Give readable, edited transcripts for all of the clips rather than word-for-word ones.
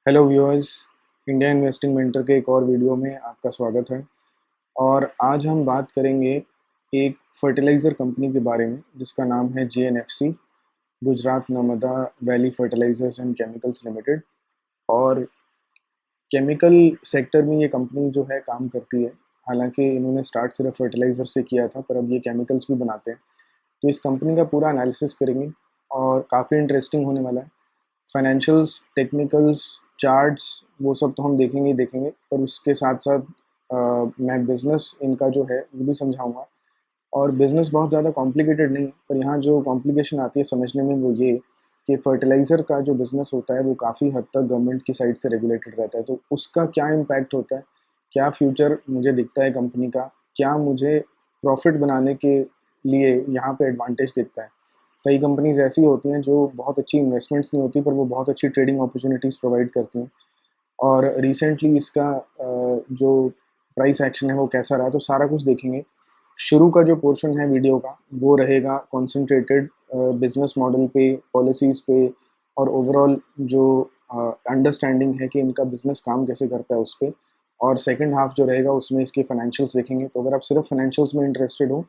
Hello viewers. India investing mentor के एक और वीडियो में आपका स्वागत है। और आज हम बात करेंगे एक फर्टिलाइज़र कंपनी के बारे में जिसका नाम है JNFC, Gujarat Narmada valley fertilisers and chemicals limited. और केमिकल सेक्टर में ये कंपनी जो है काम करती है। हालांकि इन्होंने स्टार्ट सिर्फ फर्टिलाइज़र से किया था, पर अब ये केमिकल्स भी बनाते हैं। तो इस कंपनी का पूरा एनालिसिस करेंगे और काफ़ी इंटरेस्टिंग होने वाला है। फाइनेंशियल्स, टेक्निकल्स, चार्ट्स, वो सब तो हम देखेंगे ही देखेंगे, पर उसके साथ साथ मैं बिज़नेस इनका जो है वो भी समझाऊंगा। और बिज़नेस बहुत ज़्यादा कॉम्प्लिकेटेड नहीं है, पर यहाँ जो कॉम्प्लिकेशन आती है समझने में वो ये कि फर्टिलाइज़र का जो बिज़नेस होता है वो काफ़ी हद तक गवर्नमेंट की साइड से रेगुलेटेड रहता है। तो उसका क्या इम्पैक्ट होता है, क्या फ्यूचर मुझे दिखता है कंपनी का, क्या मुझे प्रॉफिट बनाने के लिए यहाँ पे एडवांटेज दिखता है। कई कंपनीज ऐसी होती हैं जो बहुत अच्छी इन्वेस्टमेंट्स नहीं होती, पर वो बहुत अच्छी ट्रेडिंग अपॉर्चुनिटीज़ प्रोवाइड करती हैं। और रिसेंटली इसका जो प्राइस एक्शन है वो कैसा रहा, तो सारा कुछ देखेंगे। शुरू का जो पोर्शन है वीडियो का वो रहेगा कॉन्सेंट्रेटेड बिजनेस मॉडल पे, पॉलिसीज़ पे, और ओवरऑल जो अंडरस्टैंडिंग है कि इनका बिजनेस काम कैसे करता है उस पर। और सेकंड हाफ जो रहेगा उसमें इसके फाइनेंशियल्स देखेंगे। तो अगर आप सिर्फ फाइनेंशियल्स में इंटरेस्टेड हो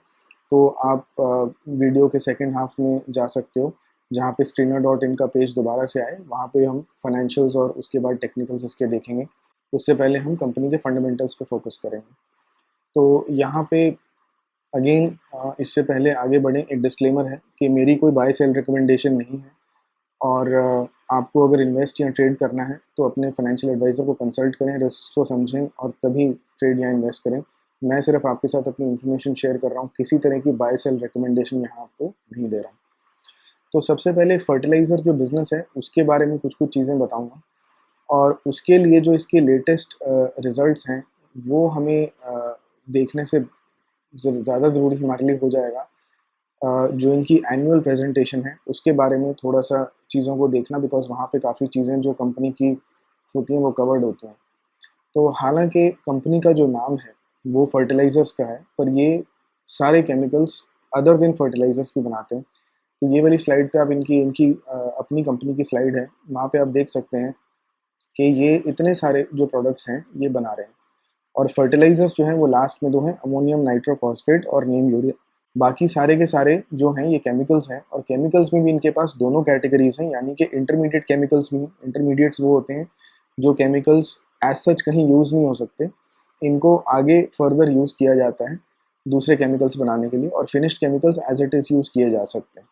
तो आप वीडियो के सेकंड हाफ में जा सकते हो, जहाँ पे screener.in का पेज दोबारा से आए। वहाँ पे हम फाइनेंशियल्स और उसके बाद टेक्निकल्स इसके देखेंगे। उससे पहले हम कंपनी के फंडामेंटल्स पे फोकस करेंगे। तो यहाँ पे अगेन, इससे पहले आगे बढ़ें, एक डिस्क्लेमर है कि मेरी कोई बाय सेल रिकमेंडेशन नहीं है। और आपको अगर इन्वेस्ट या ट्रेड करना है तो अपने फाइनेंशियल एडवाइज़र को कंसल्ट करें, रिस्क को समझें और तभी ट्रेड या इन्वेस्ट करें। मैं सिर्फ आपके साथ अपनी इन्फॉर्मेशन शेयर कर रहा हूँ, किसी तरह की बाय सेल रिकमेंडेशन यहाँ आपको नहीं दे रहा हूँ। तो सबसे पहले फर्टिलाइज़र जो बिज़नेस है उसके बारे में कुछ कुछ चीज़ें बताऊँगा, और उसके लिए जो इसके लेटेस्ट रिज़ल्ट्स हैं वो हमें देखने से ज़्यादा ज़रूरी हमारे लिए हो जाएगा। जो इनकी एनुअल प्रेजेंटेशन है उसके बारे में थोड़ा सा चीज़ों को देखना, बिकॉज़ वहाँ पे काफ़ी चीज़ें जो कंपनी की होती हैं वो कवर्ड होती हैं। तो हालांकि कंपनी का जो नाम है वो फर्टिलाइज़र्स का है, पर ये सारे केमिकल्स अदर देन फर्टिलाइज़र्स भी बनाते हैं। तो ये वाली स्लाइड पे आप इनकी इनकी अपनी कंपनी की स्लाइड है, वहाँ पे आप देख सकते हैं कि ये इतने सारे जो प्रोडक्ट्स हैं ये बना रहे हैं। और फर्टिलाइज़र्स जो हैं वो लास्ट में दो हैं, अमोनियम नाइट्रोफॉस्फेट और नीम यूरिया। बाकी सारे के सारे जो हैं ये केमिकल्स हैं, और केमिकल्स में भी इनके पास दोनों कैटेगरीज हैं, यानी कि इंटरमीडिएट केमिकल्स भी हैं। इंटरमीडिएट्स वो होते हैं जो केमिकल्स एज सच कहीं यूज़ नहीं हो सकते, इनको आगे फर्दर यूज़ किया जाता है दूसरे केमिकल्स बनाने के लिए, और finished chemicals as it is use किए जा सकते हैं।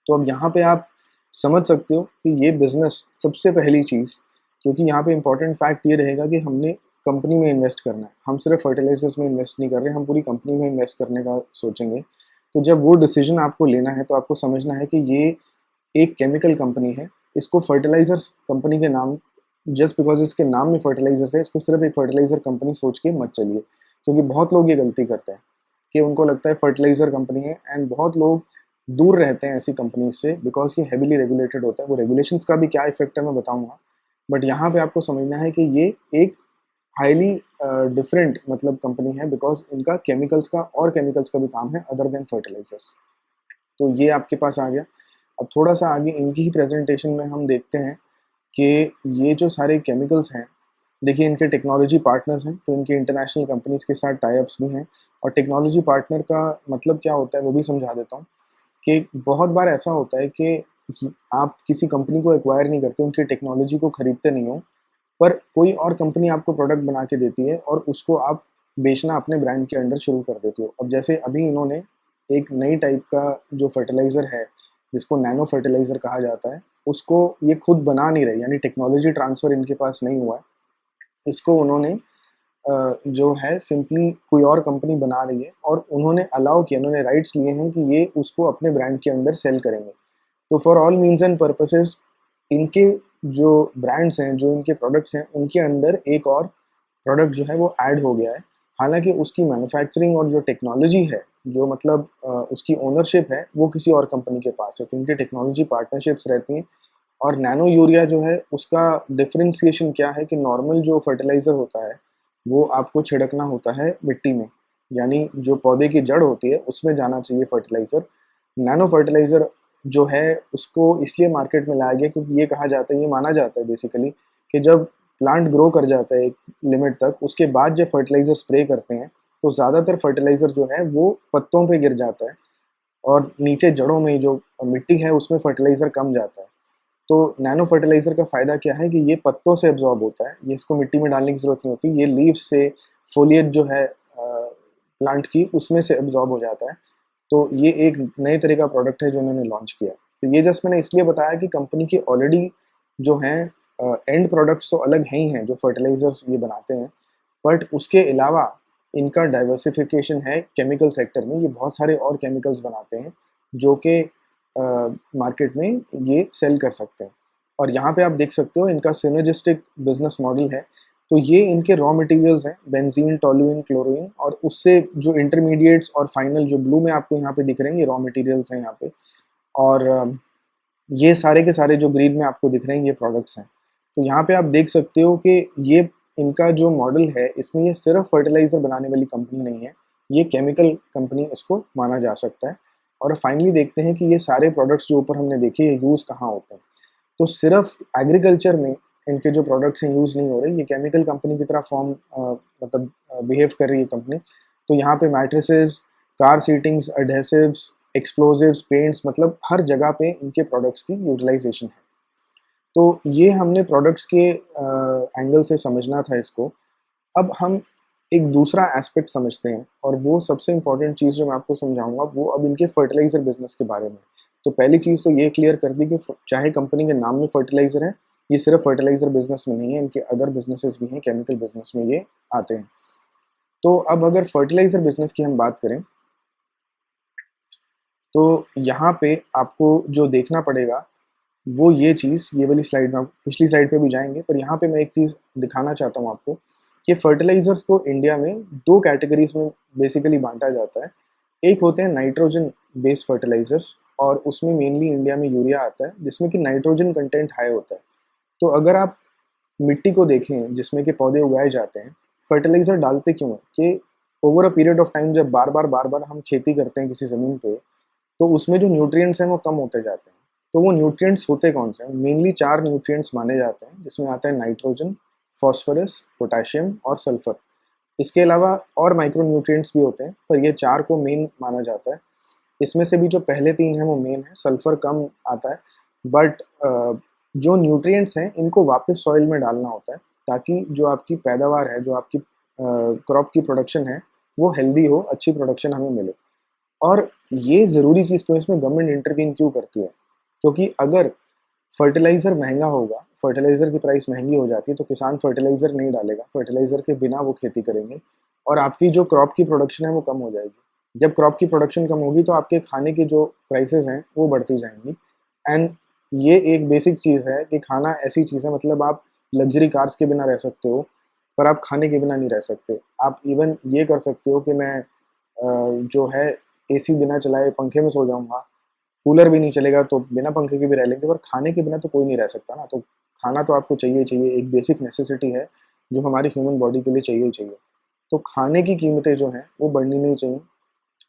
तो अब यहाँ पे आप समझ सकते हो कि ये बिज़नेस सबसे पहली चीज़, क्योंकि यहाँ पे इंपॉर्टेंट फैक्ट ये रहेगा कि हमने कंपनी में इन्वेस्ट करना है, हम सिर्फ फर्टिलाइजर्स में इन्वेस्ट नहीं कर रहे, हम पूरी कंपनी में इन्वेस्ट करने का सोचेंगे। तो जब वो डिसीजन आपको लेना है तो आपको समझना है कि ये एक केमिकल कंपनी है। इसको फर्टिलाइजर्स कंपनी के नाम, जस्ट बिकॉज इसके नाम में फर्टिलाइजर्स है, इसको सिर्फ एक फर्टिलाइजर कंपनी सोच के मत चलिए। क्योंकि बहुत लोग ये गलती करते हैं कि उनको लगता है फर्टिलाइजर कंपनी है, एंड बहुत लोग दूर रहते हैं ऐसी कंपनी से, बिकॉज ये हैवीली रेगुलेटेड होता है। वो रेगुलेशंस का भी क्या इफेक्ट है मैं बताऊंगा, बट यहाँ पे आपको समझना है कि ये एक हाईली डिफरेंट मतलब कंपनी है, बिकॉज इनका केमिकल्स का और केमिकल्स का भी काम है अदर देन फर्टिलाइजर्स। तो ये आपके पास आ गया। अब थोड़ा सा आगे इनकी ही प्रेजेंटेशन में हम देखते हैं कि ये जो सारे केमिकल्स हैं, देखिए इनके टेक्नोलॉजी पार्टनर्स हैं, तो इनके इंटरनेशनल कंपनीज के साथ टाई अप्स भी हैं। और टेक्नोलॉजी पार्टनर का मतलब क्या होता है वो भी समझा देता हूँ। कि बहुत बार ऐसा होता है कि आप किसी कंपनी को एक्वायर नहीं करते, उनकी टेक्नोलॉजी को खरीदते नहीं हो, पर कोई और कंपनी आपको प्रोडक्ट बना के देती है और उसको आप बेचना अपने ब्रांड के अंडर शुरू कर देते हो। अब जैसे अभी इन्होंने एक नई टाइप का जो फर्टिलाइज़र है जिसको नैनो फर्टिलाइज़र कहा जाता है, उसको ये खुद बना नहीं रहे, यानी टेक्नोलॉजी ट्रांसफ़र इनके पास नहीं हुआ है। इसको उन्होंने जो है सिंपली कोई और कंपनी बना रही है, और उन्होंने अलाउ किया, उन्होंने राइट्स लिए हैं कि ये उसको अपने ब्रांड के अंदर सेल करेंगे। तो for all means and purposes इनके जो ब्रांड्स हैं, जो इनके प्रोडक्ट्स हैं, उनके अंदर एक और प्रोडक्ट जो है वो ऐड हो गया है। हालांकि उसकी मैन्युफैक्चरिंग और जो टेक्नोलॉजी है, जो मतलब उसकी ओनरशिप है, वो किसी और कंपनी के पास है। तो इनकी टेक्नोलॉजी पार्टनरशिप्स रहती हैं। और नैनो यूरिया जो है उसका डिफ्रेंसिएशन क्या है कि नॉर्मल जो फर्टिलाइज़र होता है वो आपको छिड़कना होता है मिट्टी में, यानी जो पौधे की जड़ होती है उसमें जाना चाहिए फर्टिलाइज़र। नैनो फर्टिलाइज़र जो है उसको इसलिए मार्केट में लाया गया क्योंकि ये कहा जाता है, ये माना जाता है बेसिकली कि जब प्लांट ग्रो कर जाता है एक लिमिट तक, उसके बाद जब फर्टिलाइज़र स्प्रे करते हैं तो ज़्यादातर फर्टिलाइज़र जो है वो पत्तों पे गिर जाता है और नीचे जड़ों में जो मिट्टी है उसमें फर्टिलाइज़र कम जाता है। तो नैनो फर्टिलाइज़र का फ़ायदा क्या है कि ये पत्तों से एब्ज़ॉर्ब होता है, ये इसको मिट्टी में डालने की ज़रूरत नहीं होती, ये लीव्स से, फ़ोलिएज जो है प्लांट की, उसमें से एब्ज़ॉर्ब हो जाता है। तो ये एक नए तरह का प्रोडक्ट है जो उन्होंने लॉन्च किया। तो ये जस्ट मैंने इसलिए बताया कि कंपनी के ऑलरेडी जो हैं एंड प्रोडक्ट्स तो अलग हैं ही हैं, जो फर्टिलाइज़र्स ये बनाते हैं, बट उसके अलावा इनका डाइवर्सिफ़िकेशन है केमिकल सेक्टर में। ये बहुत सारे और केमिकल्स बनाते हैं जो कि मार्केट में ये सेल कर सकते हैं। और यहाँ पे आप देख सकते हो इनका सिनर्जिस्टिक बिज़नेस मॉडल है। तो ये इनके रॉ मटेरियल्स हैं, बेंजीन, टोलुइन, क्लोरीन, और उससे जो इंटरमीडिएट्स और फाइनल जो ब्लू में आपको यहाँ पे दिख रहे हैं, ये रॉ मटेरियल्स हैं यहाँ पे। और ये सारे के सारे जो ग्रीन में आपको दिख रहे हैं, ये प्रोडक्ट्स हैं। तो यहाँ पे आप देख सकते हो कि ये इनका जो मॉडल है, इसमें ये सिर्फ फर्टिलाइज़र बनाने वाली कंपनी नहीं है, ये केमिकल कंपनी इसको माना जा सकता है। और फाइनली देखते हैं कि ये सारे प्रोडक्ट्स जो ऊपर हमने देखे, ये यूज़ कहाँ होते हैं। तो सिर्फ एग्रीकल्चर में इनके जो प्रोडक्ट्स हैं यूज़ नहीं हो रहे, ये केमिकल कंपनी की तरह मतलब बिहेव कर रही है कंपनी। तो यहाँ पे matrices, car seatings, adhesives, explosives, paints, मतलब हर जगह पे इनके प्रोडक्ट्स की यूटिलाइजेशन है। तो ये हमने प्रोडक्ट्स के एंगल से समझना था इसको। अब हम एक दूसरा एस्पेक्ट समझते हैं, और वो सबसे इम्पोर्टेंट चीज़ जो मैं आपको समझाऊंगा वो अब इनके फर्टिलाइज़र बिजनेस के बारे में। तो पहली चीज़ तो ये क्लियर कर दी कि चाहे कंपनी के नाम में फर्टिलाइज़र है, ये सिर्फ फर्टिलाइज़र बिजनेस में नहीं है, इनके अदर बिजनेसेस भी हैं, केमिकल बिजनेस में ये आते हैं। तो अब अगर फर्टिलाइज़र बिजनेस की हम बात करें, तो यहाँ पे आपको जो देखना पड़ेगा वो ये चीज़, ये वाली स्लाइड में, पिछली स्लाइड पे भी जाएंगे, पर यहाँ पे मैं एक चीज़ दिखाना चाहता हूँ आपको कि फर्टिलाइज़र्स को इंडिया में दो कैटेगरीज में बेसिकली बांटा जाता है। एक होते हैं नाइट्रोजन बेस्ड फर्टिलाइज़र्स, और उसमें मेनली इंडिया में यूरिया आता है, जिसमें कि नाइट्रोजन कंटेंट हाई होता है। तो अगर आप मिट्टी को देखें जिसमें कि पौधे उगाए जाते हैं, फर्टिलाइज़र डालते क्यों हैं कि over a period of time जब बार बार हम खेती करते हैं किसी ज़मीन पे, तो उसमें जो न्यूट्रिएंट्स हैं वो कम होते जाते हैं। तो वो न्यूट्रिएंट्स होते कौन से हैं? मेनली 4 न्यूट्रिएंट्स माने जाते हैं, जिसमें आता है नाइट्रोजन, फास्फोरस, पोटेशियम और सल्फर। इसके अलावा और माइक्रो न्यूट्रिएंट्स भी होते हैं, पर ये 4 को मेन माना जाता है। इसमें से भी जो पहले 3 हैं वो मेन है, सल्फर कम आता है। बट जो न्यूट्रिएंट्स हैं इनको वापस सॉइल में डालना होता है, ताकि जो आपकी पैदावार है, जो आपकी क्रॉप की प्रोडक्शन है, वो हेल्दी हो, अच्छी प्रोडक्शन हमें मिले। और ये ज़रूरी चीज़ क्यों, इसमें गवर्नमेंट इंटरवीन क्यों करती है? क्योंकि अगर फर्टिलाइज़र महंगा होगा, फर्टिलाइज़र की प्राइस महंगी हो जाती है, तो किसान फर्टिलाइज़र नहीं डालेगा, फर्टिलाइज़र के बिना वो खेती करेंगे, और आपकी जो क्रॉप की प्रोडक्शन है वो कम हो जाएगी। जब क्रॉप की प्रोडक्शन कम होगी तो आपके खाने की जो प्राइसेस हैं वो बढ़ती जाएंगी। एंड ये एक बेसिक चीज़ है कि खाना ऐसी चीज़ है, मतलब आप लग्जरी कार्स के बिना रह सकते हो, पर आप खाने के बिना नहीं रह सकते। आप इवन ये कर सकते हो कि मैं जो है एसी बिना चलाए पंखे में सो जाऊँगा, कूलर भी नहीं चलेगा तो बिना पंखे के भी रह लेंगे, पर खाने के बिना तो कोई नहीं रह सकता ना। तो खाना तो आपको चाहिए ही चाहिए, एक बेसिक नेसेसिटी है जो हमारी ह्यूमन बॉडी के लिए चाहिए ही चाहिए। तो खाने की कीमतें जो हैं वो बढ़नी नहीं चाहिए,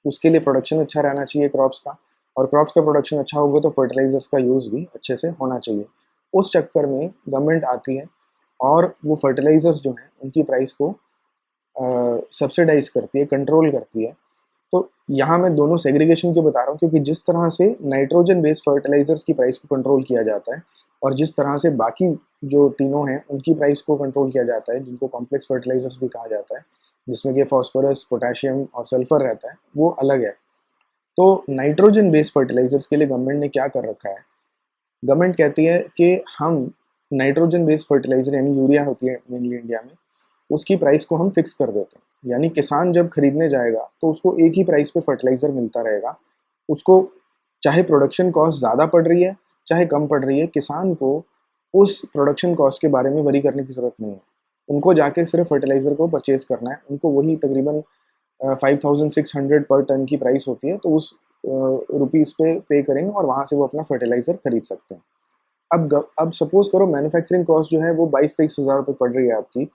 उसके लिए प्रोडक्शन अच्छा रहना चाहिए क्रॉप्स का, और क्रॉप्स का प्रोडक्शन अच्छा होगा तो फर्टिलाइज़र्स का यूज़ भी अच्छे से होना चाहिए। उस चक्कर में गवर्नमेंट आती है और वो फर्टिलाइज़र्स जो हैं उनकी प्राइस को सब्सिडाइज़ करती है, कंट्रोल करती है। तो यहाँ मैं दोनों सेग्रीगेशन क्यों बता रहा हूँ, क्योंकि जिस तरह से नाइट्रोजन बेस्ड फर्टिलाइजर्स की प्राइस को कंट्रोल किया जाता है, और जिस तरह से बाकी जो तीनों हैं उनकी प्राइस को कंट्रोल किया जाता है, जिनको कॉम्प्लेक्स फर्टिलाइजर्स भी कहा जाता है, जिसमें कि फास्फोरस, पोटेशियम और सल्फर रहता है, वो अलग है। तो नाइट्रोजन बेस्ड फर्टिलाइजर्स के लिए गवर्नमेंट ने क्या कर रखा है, गवर्नमेंट कहती है कि हम नाइट्रोजन बेस्ड फर्टिलाइजर, यानी यूरिया होती है मेनली इंडिया में, उसकी प्राइस को हम फिक्स कर देते हैं। यानी किसान जब खरीदने जाएगा तो उसको एक ही प्राइस पे फर्टिलाइज़र मिलता रहेगा। उसको चाहे प्रोडक्शन कॉस्ट ज़्यादा पड़ रही है, चाहे कम पड़ रही है, किसान को उस प्रोडक्शन कॉस्ट के बारे में वरी करने की ज़रूरत नहीं है। उनको जाके सिर्फ फर्टिलाइज़र को परचेज़ करना है। उनको वही तकरीबन 5600 पर टन की प्राइस होती है, तो उस रुपीज़ पे करेंगे और वहाँ से वो अपना फर्टिलाइज़र खरीद सकते हैं। अब सपोज़ करो मैन्युफैक्चरिंग कॉस्ट जो है वो 22-23 हज़ार रुपये पड़ रही है आपकी,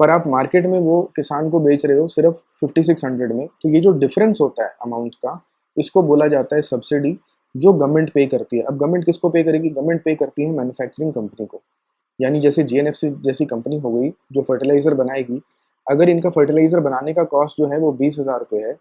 पर आप मार्केट में वो किसान को बेच रहे हो सिर्फ 5600 में। तो ये जो डिफरेंस होता है अमाउंट का, इसको बोला जाता है सब्सिडी, जो गवर्नमेंट पे करती है। अब गवर्नमेंट किसको पे करेगी? गवर्नमेंट पे करती है मैन्युफैक्चरिंग कंपनी को। यानी जैसे जीएनएफसी जैसी कंपनी हो गई जो फर्टिलाइज़र बनाएगी, अगर इनका फर्टिलाइज़र बनाने का कॉस्ट जो है वो 20,000 रुपये है,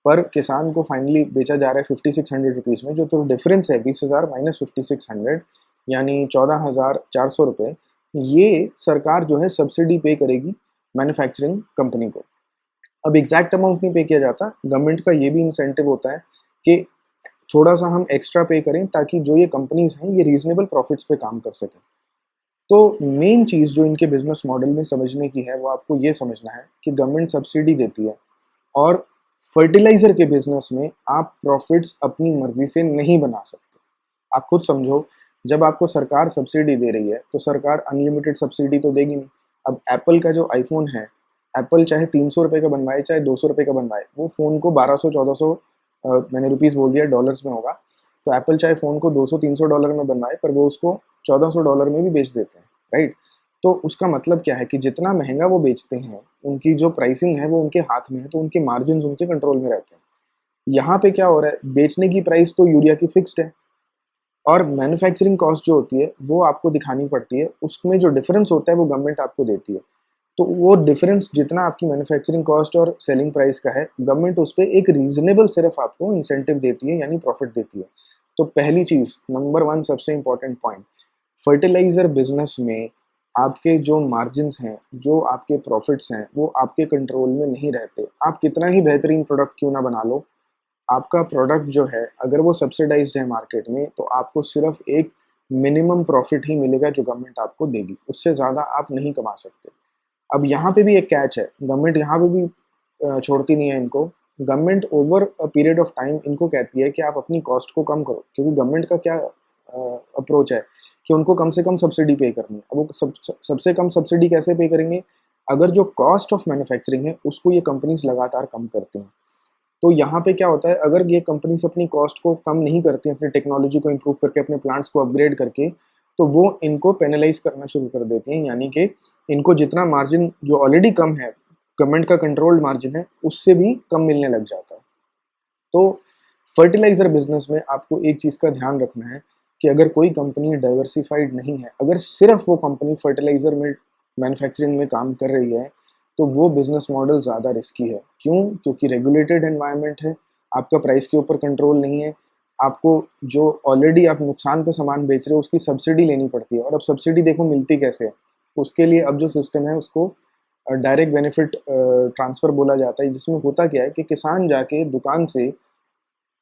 पर किसान को फाइनली बेचा जा रहा है 5600 रुपीज़ में, जो तो डिफरेंस है 20,000 माइनस 5600 यानी 14,400 रुपये, ये सरकार जो है सब्सिडी पे करेगी मैन्युफैक्चरिंग कंपनी को। अब एग्जैक्ट अमाउंट नहीं पे किया जाता, गवर्नमेंट का ये भी इंसेंटिव होता है कि थोड़ा-सा हम एक्स्ट्रा पे करें ताकि जो ये कंपनीज़ हैं ये रीज़नेबल प्रॉफिट्स पे काम कर सकें। तो मेन चीज़ जो इनके बिज़नेस मॉडल में समझने की है, वो आपको ये समझना है कि गवर्नमेंट सब्सिडी देती है और फर्टिलाइज़र के बिज़नेस में आप प्रॉफिट्स अपनी मर्ज़ी से नहीं बना सकते। आप खुद समझो, जब आपको सरकार सब्सिडी दे रही है, तो सरकार अनलिमिटेड सब्सिडी तो देगी नहीं। अब एप्पल का जो आईफ़ोन है, एप्पल चाहे ₹300 का बनवाए, चाहे ₹200 का बनवाए, वो फ़ोन को 1200-1400 मैंने रुपीज़ बोल दिया, डॉलर्स में होगा। तो एप्पल चाहे फ़ोन को $200-300 में बनवाए, पर वो उसको $1400 में भी बेच देते हैं, राइट? तो उसका मतलब क्या है कि जितना महँगा वो बेचते हैं, उनकी जो प्राइसिंग है वो उनके हाथ में है, तो उनके मार्जिन्स उनके कंट्रोल में रहते हैं। यहाँ पे क्या हो रहा है, बेचने की प्राइस तो यूरिया की फिक्स्ड है और मैन्युफैक्चरिंग कॉस्ट जो होती है, वो आपको दिखानी पड़ती है। उसमें जो डिफरेंस होता है, वो गवर्नमेंट आपको देती है। तो वो डिफरेंस जितना आपकी मैन्युफैक्चरिंग कॉस्ट और सेलिंग प्राइस का है, गवर्नमेंट उस पे एक रीज़नेबल सिर्फ़ आपको इंसेंटिव देती है, यानी प्रॉफ़िट देती है। तो पहली चीज़, नंबर 1 सबसे इम्पोर्टेंट पॉइंट, फर्टिलाइज़र बिज़नेस में आपके जो मार्जिन्स हैं, जो आपके प्रॉफ़िट्स हैं, वो आपके कंट्रोल में नहीं रहते। आप कितना ही बेहतरीन प्रोडक्ट क्यों ना बना लो, आपका प्रोडक्ट जो है, अगर वो सब्सिडाइज़्ड है मार्केट में, तो आपको सिर्फ़ एक मिनिमम प्रॉफ़िट ही मिलेगा जो गवर्नमेंट आपको देगी। उससे ज़्यादा आप नहीं कमा सकते। अब यहाँ पे भी एक कैच है, गवर्नमेंट यहाँ पे भी छोड़ती नहीं है इनको। Government over a period of time इनको कहती है कि आप अपनी कॉस्ट को कम करो, क्योंकि गवर्नमेंट का क्या अप्रोच है कि उनको कम से कम सब्सिडी पे करनी है। अब वो सबसे कम सब्सिडी कैसे पे करेंगे? अगर जो कॉस्ट ऑफ मैन्युफैक्चरिंग है, उसको ये कंपनीज़ लगातार कम करती हैं। तो यहाँ पे क्या होता है, अगर ये कंपनीज़ अपनी कॉस्ट को कम नहीं करती हैं, अपनी टेक्नोलॉजी को इम्प्रूव करके, अपने प्लांट्स को अपग्रेड करके, तो वो इनको पेनलाइज़ करना शुरू कर देती हैं, यानी कि इनको जितना मार्जिन जो ऑलरेडी कम है, गवर्नमेंट का कंट्रोल्ड मार्जिन है, उससे भी कम मिलने लग जाता है। तो फर्टिलाइज़र बिज़नेस में आपको एक चीज़ का ध्यान रखना है कि अगर कोई कंपनी डाइवर्सिफ़ाइड नहीं है, अगर सिर्फ़ वो कंपनी फर्टिलाइज़र में मैन्युफैक्चरिंग में काम कर रही है, तो वो बिज़नेस मॉडल ज़्यादा रिस्की है। क्यों? क्योंकि रेगुलेटेड एनवायरनमेंट है, आपका प्राइस के ऊपर कंट्रोल नहीं है, आपको जो ऑलरेडी आप नुकसान पे सामान बेच रहे हो, उसकी सब्सिडी लेनी पड़ती है और अब सब्सिडी देखो मिलती कैसे है? उसके लिए अब जो सिस्टम है उसको डायरेक्ट बेनिफिट ट्रांसफ़र बोला जाता है, जिसमें होता क्या है कि किसान जाके दुकान से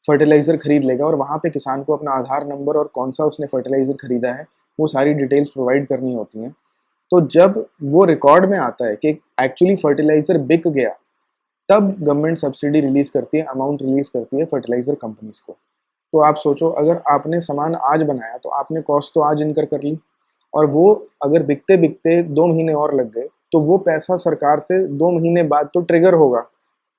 फर्टिलाइज़र खरीद लेगा और वहाँ पे किसान को अपना आधार नंबर और कौन-सा उसने फर्टिलाइज़र खरीदा है, वो सारी डिटेल्स प्रोवाइड करनी होती हैं। तो जब वो रिकॉर्ड में आता है कि एक्चुअली फर्टिलाइज़र बिक गया, तब गवर्नमेंट सब्सिडी रिलीज़ करती है, अमाउंट रिलीज़ करती है फर्टिलाइज़र कंपनीज़ को। तो आप सोचो, अगर आपने सामान आज बनाया तो आपने कॉस्ट तो आज इनकर कर ली और वो अगर बिकते-बिकते 2 महीने और लग गए, तो वो पैसा सरकार से 2 महीने बाद तो ट्रिगर होगा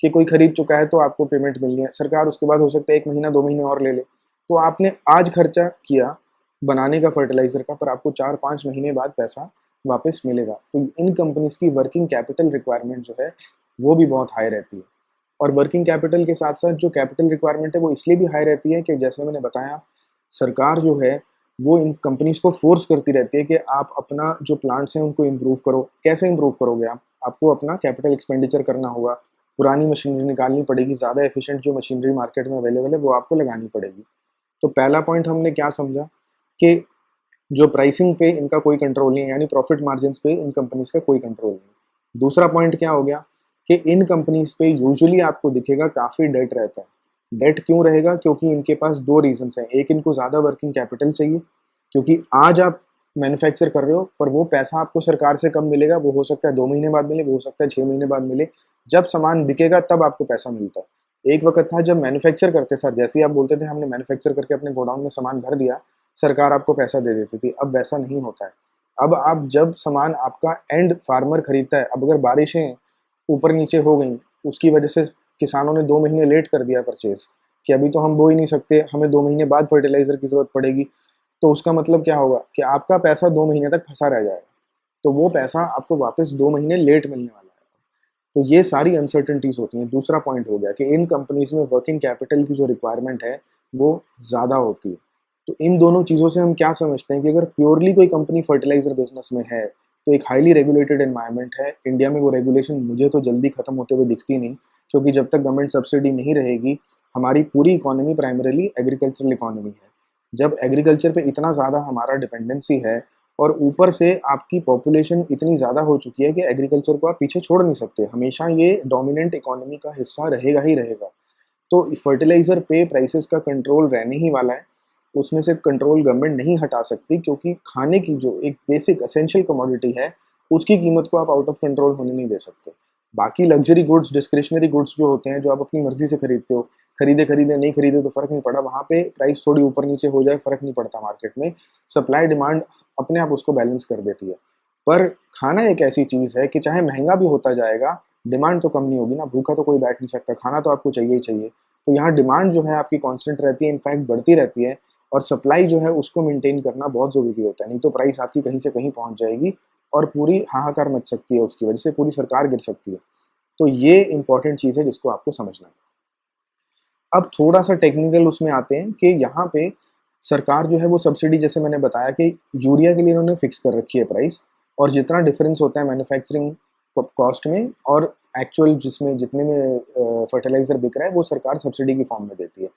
कि कोई खरीद चुका है तो आपको पेमेंट मिलनी है। सरकार उसके बाद हो सकता है 1 महीना 2 महीने और ले ले। तो आपने आज खर्चा किया बनाने का फर्टिलाइज़र का, पर आपको 4-5 महीने बाद पैसा वापस मिलेगा। तो इन कंपनीज़ की वर्किंग कैपिटल रिक्वायरमेंट जो है, वो भी बहुत हाई रहती है। और वर्किंग कैपिटल के साथ-साथ जो कैपिटल रिक्वायरमेंट है, वो इसलिए भी हाई रहती है कि जैसे मैंने बताया, सरकार जो है, वो इन कंपनीज़ को फ़ोर्स करती रहती है कि आप अपना जो प्लांट्स हैं, उनको इम्प्रूव करो। कैसे इम्प्रूव करोगे आप? आपको अपना कैपिटल एक्सपेंडिचर करना होगा, पुरानी मशीनरी निकालनी पड़ेगी, ज़्यादा एफिशिएंट जो मशीनरी मार्केट में अवेलेबल है, वो आपको लगानी पड़ेगी। तो पहला पॉइंट हमने क्या समझा कि जो प्राइसिंग पे इनका कोई कंट्रोल नहीं है, यानी प्रॉफिट मार्जिन्स पे इन कंपनीज़ का कोई कंट्रोल नहीं है। दूसरा पॉइंट क्या हो गया कि इन कंपनीज़ पे यूजुअली आपको दिखेगा काफ़ी डेट रहता है। डेट क्यों रहेगा? क्योंकि इनके पास 2 रीज़न्स हैं। एक, इनको ज़्यादा वर्किंग कैपिटल चाहिए, क्योंकि आज आप मैन्युफैक्चर कर रहे हो, पर वो पैसा आपको सरकार से कब मिलेगा? वो हो सकता है 2 महीने बाद मिले, वो हो सकता है 6 महीने बाद मिले। जब सामान बिकेगा तब आपको पैसा मिलता है। एक वक़्त था जब मैन्युफैक्चर करते साथ जैसे ही आप बोलते थे हमने मैन्युफैक्चर करके अपने गोडाउन में सामान भर दिया, सरकार आपको पैसा दे देती थी। अब वैसा नहीं होता है। अब आप जब सामान आपका एंड फार्मर खरीदता है, अब अगर बारिशें ऊपर-नीचे हो गई, उसकी वजह से किसानों ने 2 महीने लेट कर दिया परचेज़ कि अभी तो हम बो ही नहीं सकते, हमें 2 महीने बाद फर्टिलाइज़र की ज़रूरत पड़ेगी। तो उसका मतलब क्या होगा कि आपका पैसा 2 महीने तक फँसा रह जाएगा। तो वो पैसा आपको वापस 2 महीने लेट मिलने वाला है। तो ये सारी अनसर्टेनिटीज़ होती हैं। दूसरा पॉइंट हो गया कि इन कंपनीज़ में वर्किंग कैपिटल की जो रिक्वायरमेंट है, वो ज़्यादा होती है। तो इन दोनों चीज़ों से हम क्या समझते हैं कि अगर प्योरली कोई कंपनी फर्टिलाइज़र बिजनेस में है तो एक हाईली रेगुलेटेड एनवायरनमेंट है। इंडिया में वो रेगुलेशन मुझे तो जल्दी खत्म होते हुए दिखती नहीं, क्योंकि जब तक गवर्नमेंट सब्सिडी नहीं रहेगी, हमारी पूरी इकोनॉमी प्राइमरीली एग्रीकल्चरल इकोनॉमी है। जब एग्रीकल्चर पे इतना ज़्यादा हमारा डिपेंडेंसी है और ऊपर से आपकी पॉपुलेशन इतनी ज़्यादा हो चुकी है कि एग्रीकल्चर को आप पीछे छोड़ नहीं सकते, हमेशा ये डोमिनेंट इकोनॉमी का हिस्सा रहेगा ही रहेगा। तो फर्टिलाइज़र पे प्राइसेस का कंट्रोल रहने ही वाला है, उसमें से कंट्रोल गवर्नमेंट नहीं हटा सकती, क्योंकि खाने की जो एक बेसिक एसेंशियल कमोडिटी है, उसकी कीमत को आप आउट ऑफ कंट्रोल होने नहीं दे सकते। बाकी लग्जरी गुड्स, डिस्क्रिशनरी गुड्स जो होते हैं, जो आप अपनी मर्ज़ी से खरीदते हो, खरीदे नहीं खरीदे तो फ़र्क नहीं पड़ा, वहाँ पे प्राइस थोड़ी ऊपर-नीचे हो जाए फ़र्क नहीं पड़ता मार्केट में, सप्लाई डिमांड अपने आप उसको बैलेंस कर देती है। पर खाना एक ऐसी चीज़ है कि चाहे महँगा भी होता जाएगा, डिमांड तो कम नहीं होगी ना, भूखा तो कोई बैठ नहीं सकता, खाना तो आपको चाहिए ही चाहिए। तो यहाँ डिमांड जो है आपकी कांस्टेंट रहती है, इनफैक्ट बढ़ती रहती है, और सप्लाई जो है उसको मेंटेन करना बहुत ज़रूरी होता है, नहीं तो प्राइस आपकी कहीं से कहीं पहुँच जाएगी और पूरी हाहाकार मच सकती है, उसकी वजह से पूरी सरकार गिर सकती है। तो ये इम्पोर्टेंट चीज़ है जिसको आपको समझना है। अब थोड़ा-सा टेक्निकल उसमें आते हैं कि यहाँ पे सरकार जो है वो सब्सिडी, जैसे मैंने बताया कि यूरिया के लिए इन्होंने फिक्स कर रखी है प्राइस, और जितना डिफरेंस होता है मैन्युफैक्चरिंग कॉस्ट में और एक्चुअल जिसमें जितने में फर्टिलाइज़र बिक रहा है, वो सरकार सब्सिडी की फॉर्म में देती है।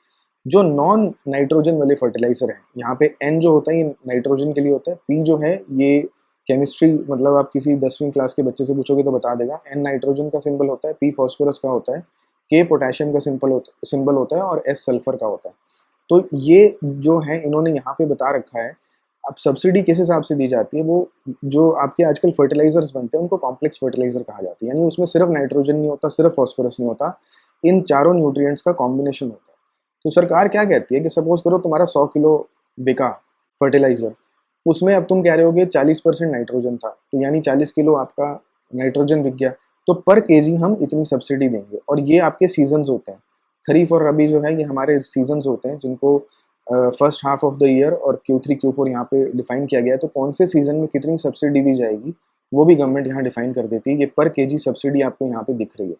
जो नॉन नाइट्रोजन वाले फर्टिलाइज़र हैं, यहाँ पे एन जो होता है ये नाइट्रोजन के लिए होता है, पी जो है ये केमिस्ट्री, मतलब आप किसी 10वीं क्लास के बच्चे से पूछोगे तो बता देगा, एन नाइट्रोजन का सिंबल होता है, पी फास्फोरस का होता है, के पोटेशियम का सिंबल होता है और एस सल्फर का होता है। तो ये जो है इन्होंने यहाँ पे बता रखा है। अब सब्सिडी किस हिसाब से दी जाती है, वो जो आपके आजकल फर्टिलाइजर्स बनते हैं उनको कॉम्प्लेक्स फर्टिलाइजर कहा जाता है, यानी उसमें सिर्फ नाइट्रोजन नहीं होता, सिर्फ फास्फोरस नहीं होता, इन चारों न्यूट्रिएंट्स का कॉम्बिनेशन होता है। तो सरकार क्या कहती है कि सपोज करो तुम्हारा 100 किलो बिका फर्टिलाइजर, उसमें अब तुम कह रहे हो कि 40% नाइट्रोजन था, तो यानी 40 किलो आपका नाइट्रोजन बिक गया, तो पर केजी हम इतनी सब्सिडी देंगे। और ये आपके सीजन्स होते हैं, खरीफ और रबी जो है ये हमारे सीजन्स होते हैं, जिनको first half of the year और Q3 Q4 यहाँ पे डिफाइन किया गया है। तो कौन से सीजन में कितनी सब्सिडी दी जाएगी वो भी गवर्नमेंट यहाँ डिफाइन कर देती है। ये पर केजी सब्सिडी आपको यहाँ पे दिख रही है।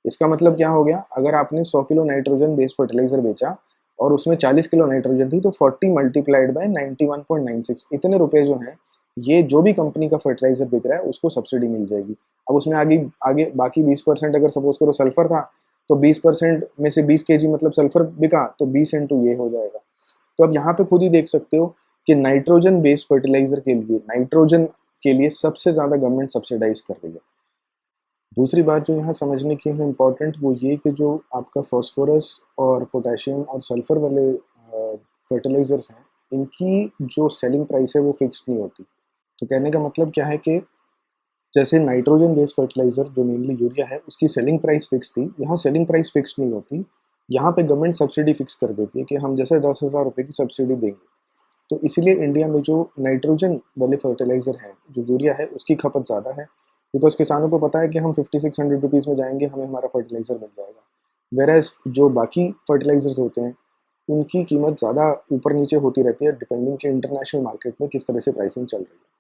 इसका मतलब क्या हो गया, अगर आपने 100 किलो नाइट्रोजन बेस्ड फर्टिलाइजर बेचा और उसमें 40 किलो नाइट्रोजन थी, तो 40 मल्टीप्लाइड बाय 91.96, इतने रुपए जो हैं, ये जो भी कंपनी का फर्टिलाइजर बिक रहा है उसको सब्सिडी मिल जाएगी। अब उसमें आगे आगे बाकी 20% अगर सपोज करो सल्फर था, तो 20% में से 20 केजी मतलब सल्फर बिका, तो 20 इंटू ये हो जाएगा। तो अब यहाँ पे खुद ही देख सकते हो कि नाइट्रोजन बेस्ड फर्टिलाइजर के लिए, नाइट्रोजन के लिए सबसे ज़्यादा गवर्नमेंट सब्सिडाइज कर रही है। दूसरी बात जो यहाँ समझने की है इम्पॉर्टेंट, वो ये कि जो आपका फॉस्फोरस और पोटेशियम और सल्फर वाले फर्टिलाइजर्स हैं, इनकी जो सेलिंग प्राइस है वो फिक्स्ड नहीं होती। तो कहने का मतलब क्या है कि जैसे नाइट्रोजन बेस्ड फर्टिलाइजर जो मेनली यूरिया है, उसकी सेलिंग प्राइस फिक्स थी, यहाँ सेलिंग प्राइस फिक्स नहीं होती। यहाँ पे गवर्नमेंट सब्सिडी फिक्स कर देती है कि हम जैसे 10,000 रुपये की सब्सिडी देंगे। तो इसीलिए इंडिया में जो नाइट्रोजन वाले फर्टिलाइजर है, जो यूरिया है, उसकी खपत ज़्यादा है, बिकॉज किसानों को पता है कि हम 5600 रुपीज़ में जाएंगे, हमें हमारा फर्टिलाइज़र मिल जाएगा। वेरएज जो बाकी फर्टिलाइजर्स होते हैं उनकी कीमत ज़्यादा ऊपर नीचे होती रहती है, डिपेंडिंग कि इंटरनेशनल मार्केट में किस तरह से प्राइसिंग चल रही है।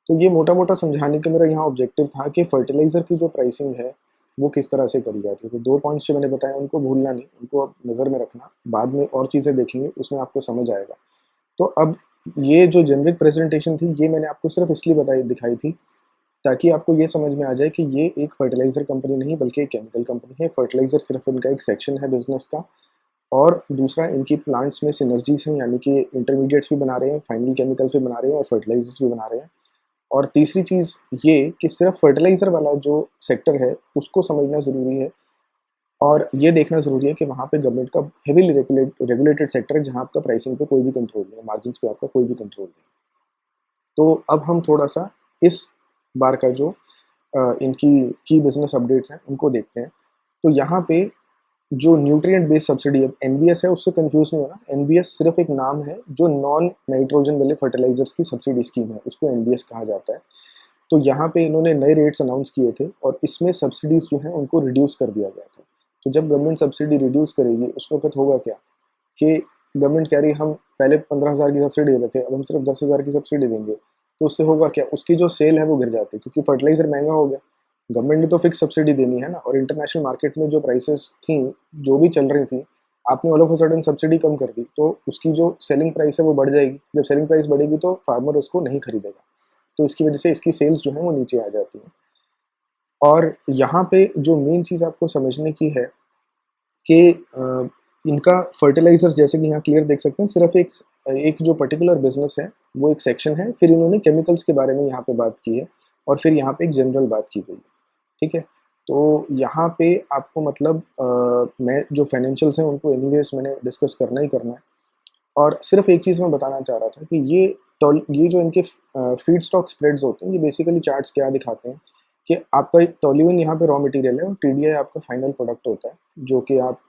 तो ये मोटा मोटा समझाने का मेरा यहाँ ऑब्जेक्टिव था कि फर्टिलाइज़र की जो प्राइसिंग है वो किस तरह से करी जाती है। तो 2 पॉइंट्स जो मैंने बताया उनको भूलना नहीं, उनको आप नज़र में रखना, बाद में और चीज़ें देखेंगे उसमें आपको समझ आएगा। तो अब ये जो जेनरिक प्रेजेंटेशन थी, ये मैंने आपको सिर्फ इसलिए दिखाई थी ताकि आपको ये समझ में आ जाए कि ये एक फर्टिलाइज़र कंपनी नहीं बल्कि एक केमिकल कंपनी है। फर्टिलाइज़र सिर्फ इनका एक सेक्शन है बिजनेस का, और दूसरा इनकी प्लांट्स में सिनर्जीज हैं, यानी कि इंटरमीडिएट्स भी बना रहे हैं, फाइनल केमिकल्स भी बना रहे हैं और फर्टिलाइजर्स भी बना रहे हैं। और तीसरी चीज़ ये कि सिर्फ फर्टिलाइज़र वाला जो सेक्टर है उसको समझना ज़रूरी है, और ये देखना ज़रूरी है कि वहाँ पे गवर्नमेंट का हेवीली रेगुलेटेड सेक्टर है, जहाँ आपका प्राइसिंग पे कोई भी कंट्रोल नहीं है, मार्जिन्स पे आपका कोई भी कंट्रोल नहीं। तो अब हम थोड़ा सा इस बार का जो इनकी की बिजनेस अपडेट्स हैं उनको देखते हैं। तो यहाँ पे जो न्यूट्रिएंट बेस्ड सब्सिडी अब एनबीएस है, उससे कंफ्यूज नहीं होना। एनबीएस सिर्फ एक नाम है, जो नॉन नाइट्रोजन वाले फर्टिलाइजर्स की सब्सिडी स्कीम है, उसको एनबीएस कहा जाता है। तो यहाँ पे इन्होंने नए रेट्स अनाउंस किए थे और इसमें सब्सिडीज जो हैं उनको रिड्यूस कर दिया गया था। तो जब गवर्नमेंट सब्सिडी रिड्यूस करेगी उस वक्त होगा क्या कि गवर्नमेंट कह रही हम पहले 15,000 की सब्सिडी दे रहे थे, अब हम सिर्फ 10,000 की सब्सिडी देंगे। तो उससे होगा क्या, उसकी जो सेल है वो गिर जाती है, क्योंकि फर्टिलाइजर महंगा हो गया। गवर्नमेंट ने तो फिक्स सब्सिडी देनी है ना, और इंटरनेशनल मार्केट में जो प्राइसेस थी, जो भी चल रही थी, आपने all of a sudden subsidy कम कर दी तो उसकी जो सेलिंग प्राइस है वो बढ़ जाएगी। जब सेलिंग प्राइस बढ़ेगी तो फार्मर उसको नहीं खरीदेगा, तो इसकी वजह से इसकी सेल्स जो है वो नीचे आ जाती हैं। और यहाँ पे जो मेन चीज़ आपको समझने की है कि इनका फर्टिलाइज़र्स, जैसे कि यहाँ क्लियर देख सकते हैं, सिर्फ एक जो पर्टिकुलर बिज़नेस है वो एक सेक्शन है, फिर इन्होंने केमिकल्स के बारे में यहाँ पे बात की है और फिर यहाँ पे एक जनरल बात की गई है, ठीक है? तो यहाँ पे आपको मतलब मैं जो फाइनेंशियल्स हैं उनको एनीवेज़ मैंने डिस्कस करना ही करना है। और सिर्फ एक चीज़ मैं बताना चाह रहा था कि ये जो इनके फीड स्टॉक स्प्रेड्स होते हैं, ये बेसिकली चार्ट्स क्या दिखाते हैं कि आपका एक टोल्यूइन यहाँ पे रॉ मटेरियल है और टीडीआई आपका फाइनल प्रोडक्ट होता है जो कि आप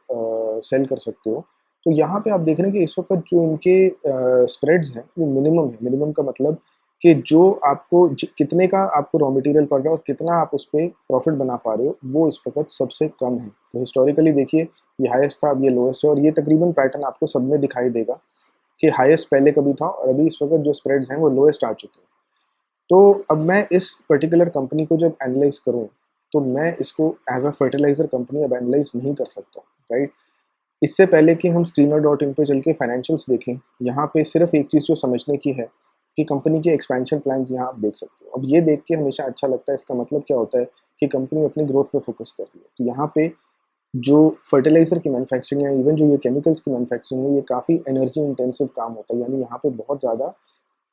सेल कर सकते हो। तो यहाँ पे आप देख रहे हैं कि इस वक्त जो इनके स्प्रेड्स हैं वो मिनिमम है। मिनिमम का मतलब कि जो आपको कितने का आपको रॉ मटेरियल पड़ रहा है और कितना आप उस पर प्रॉफिट बना पा रहे हो, वो इस वक्त सबसे कम है। तो हिस्टोरिकली देखिए, ये हाईएस्ट था, अब ये लोएस्ट है, और ये तकरीबन पैटर्न आपको सब में दिखाई देगा कि हाईएस्ट पहले कभी था और अभी इस वक्त जो स्प्रेड्स हैं वो लोएस्ट आ चुके हैं। तो अब मैं इस पर्टिकुलर कंपनी को जब एनालाइज करूं तो मैं इसको एज अ फर्टिलाइजर कंपनी अब एनालाइज नहीं कर सकता, राइट? इससे पहले कि हम स्क्रीनर.इन पे चल के फाइनेंशियल्स देखें, यहाँ पे सिर्फ एक चीज़ जो समझने की है कि कंपनी के एक्सपेंशन प्लान्स यहाँ आप देख सकते हो। अब ये देख के हमेशा अच्छा लगता है, इसका मतलब क्या होता है कि कंपनी अपनी ग्रोथ पे फोकस कर रही है। तो यहाँ पे जो फर्टिलाइज़र की मैन्युफैक्चरिंग है, इवन जो ये केमिकल्स की मैन्युफैक्चरिंग है, ये काफ़ी एनर्जी इंटेंसिव काम होता है। यानी यहाँ पे बहुत ज़्यादा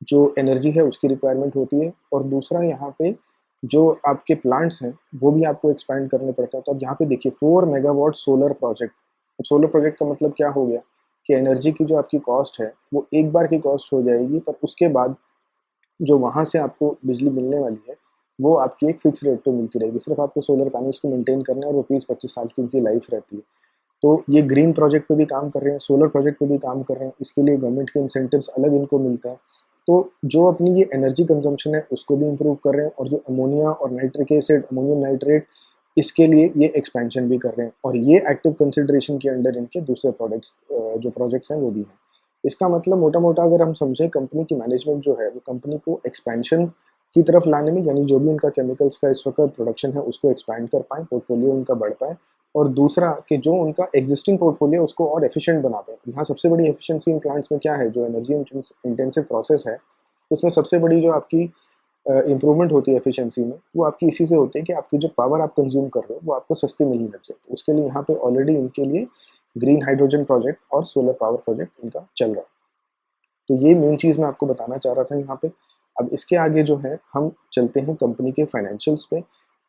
जो एनर्जी है उसकी रिक्वायरमेंट होती है। और दूसरा, यहाँ पे जो आपके प्लांट्स हैं वो भी आपको एक्सपैंड करने पड़ता है। तो अब यहाँ पे देखिए 4 मेगावाट सोलर प्रोजेक्ट। अब सोलर प्रोजेक्ट का मतलब क्या हो गया कि एनर्जी की जो आपकी कॉस्ट है वो एक बार की कॉस्ट हो जाएगी, पर उसके बाद जो वहाँ से आपको बिजली मिलने वाली है वो आपकी एक फिक्स रेट पे मिलती रहेगी। सिर्फ आपको सोलर पैनल्स को मेंटेन करना है और वो 20-25 साल की उनकी लाइफ रहती है। तो ये ग्रीन प्रोजेक्ट पे भी काम कर रहे हैं, सोलर प्रोजेक्ट पे भी काम कर रहे हैं, इसके लिए गवर्नमेंट के इंसेंटिव्स अलग इनको मिलते हैं। तो जो अपनी ये एनर्जी कंजम्पशन है उसको भी इम्प्रूव कर रहे हैं, और जो अमोनिया और नाइट्रिक एसिड, अमोनियम नाइट्रेट, इसके लिए ये एक्सपेंशन भी कर रहे हैं, और ये एक्टिव कंसिडरेशन के अंडर इनके दूसरे प्रोडक्ट्स जो प्रोजेक्ट्स हैं वो भी हैं। इसका मतलब मोटा मोटा अगर हम समझें, कंपनी की मैनेजमेंट जो है वो कंपनी को एक्सपेंशन की तरफ लाने में, यानी जो भी उनका केमिकल्स का इस वक्त प्रोडक्शन है उसको एक्सपैंड कर पाएँ, पोर्टफोलियो उनका बढ़ पाए, और दूसरा कि जो उनका एग्जिस्टिंग पोर्टफोलियो उसको और एफिशिएंट बना पाए। यहाँ सबसे बड़ी एफिशिएंसी इन प्लांट्स में क्या है, जो एनर्जी इंटेंसिव प्रोसेस है उसमें सबसे बड़ी जो आपकी इम्प्रूवमेंट होती है एफिशिएंसी में, वो आपकी इसी से होती है कि आपकी जो पावर आप कंज्यूम कर रहे हो वो आपको सस्ती मिलने लग जाए। तो उसके लिए यहाँ पे ऑलरेडी इनके लिए ग्रीन हाइड्रोजन प्रोजेक्ट और सोलर पावर प्रोजेक्ट इनका चल रहा है। तो ये मेन चीज़ मैं आपको बताना चाह रहा था यहाँ पे। अब इसके आगे जो है हम चलते हैं कंपनी के फाइनेंशियल्स पे,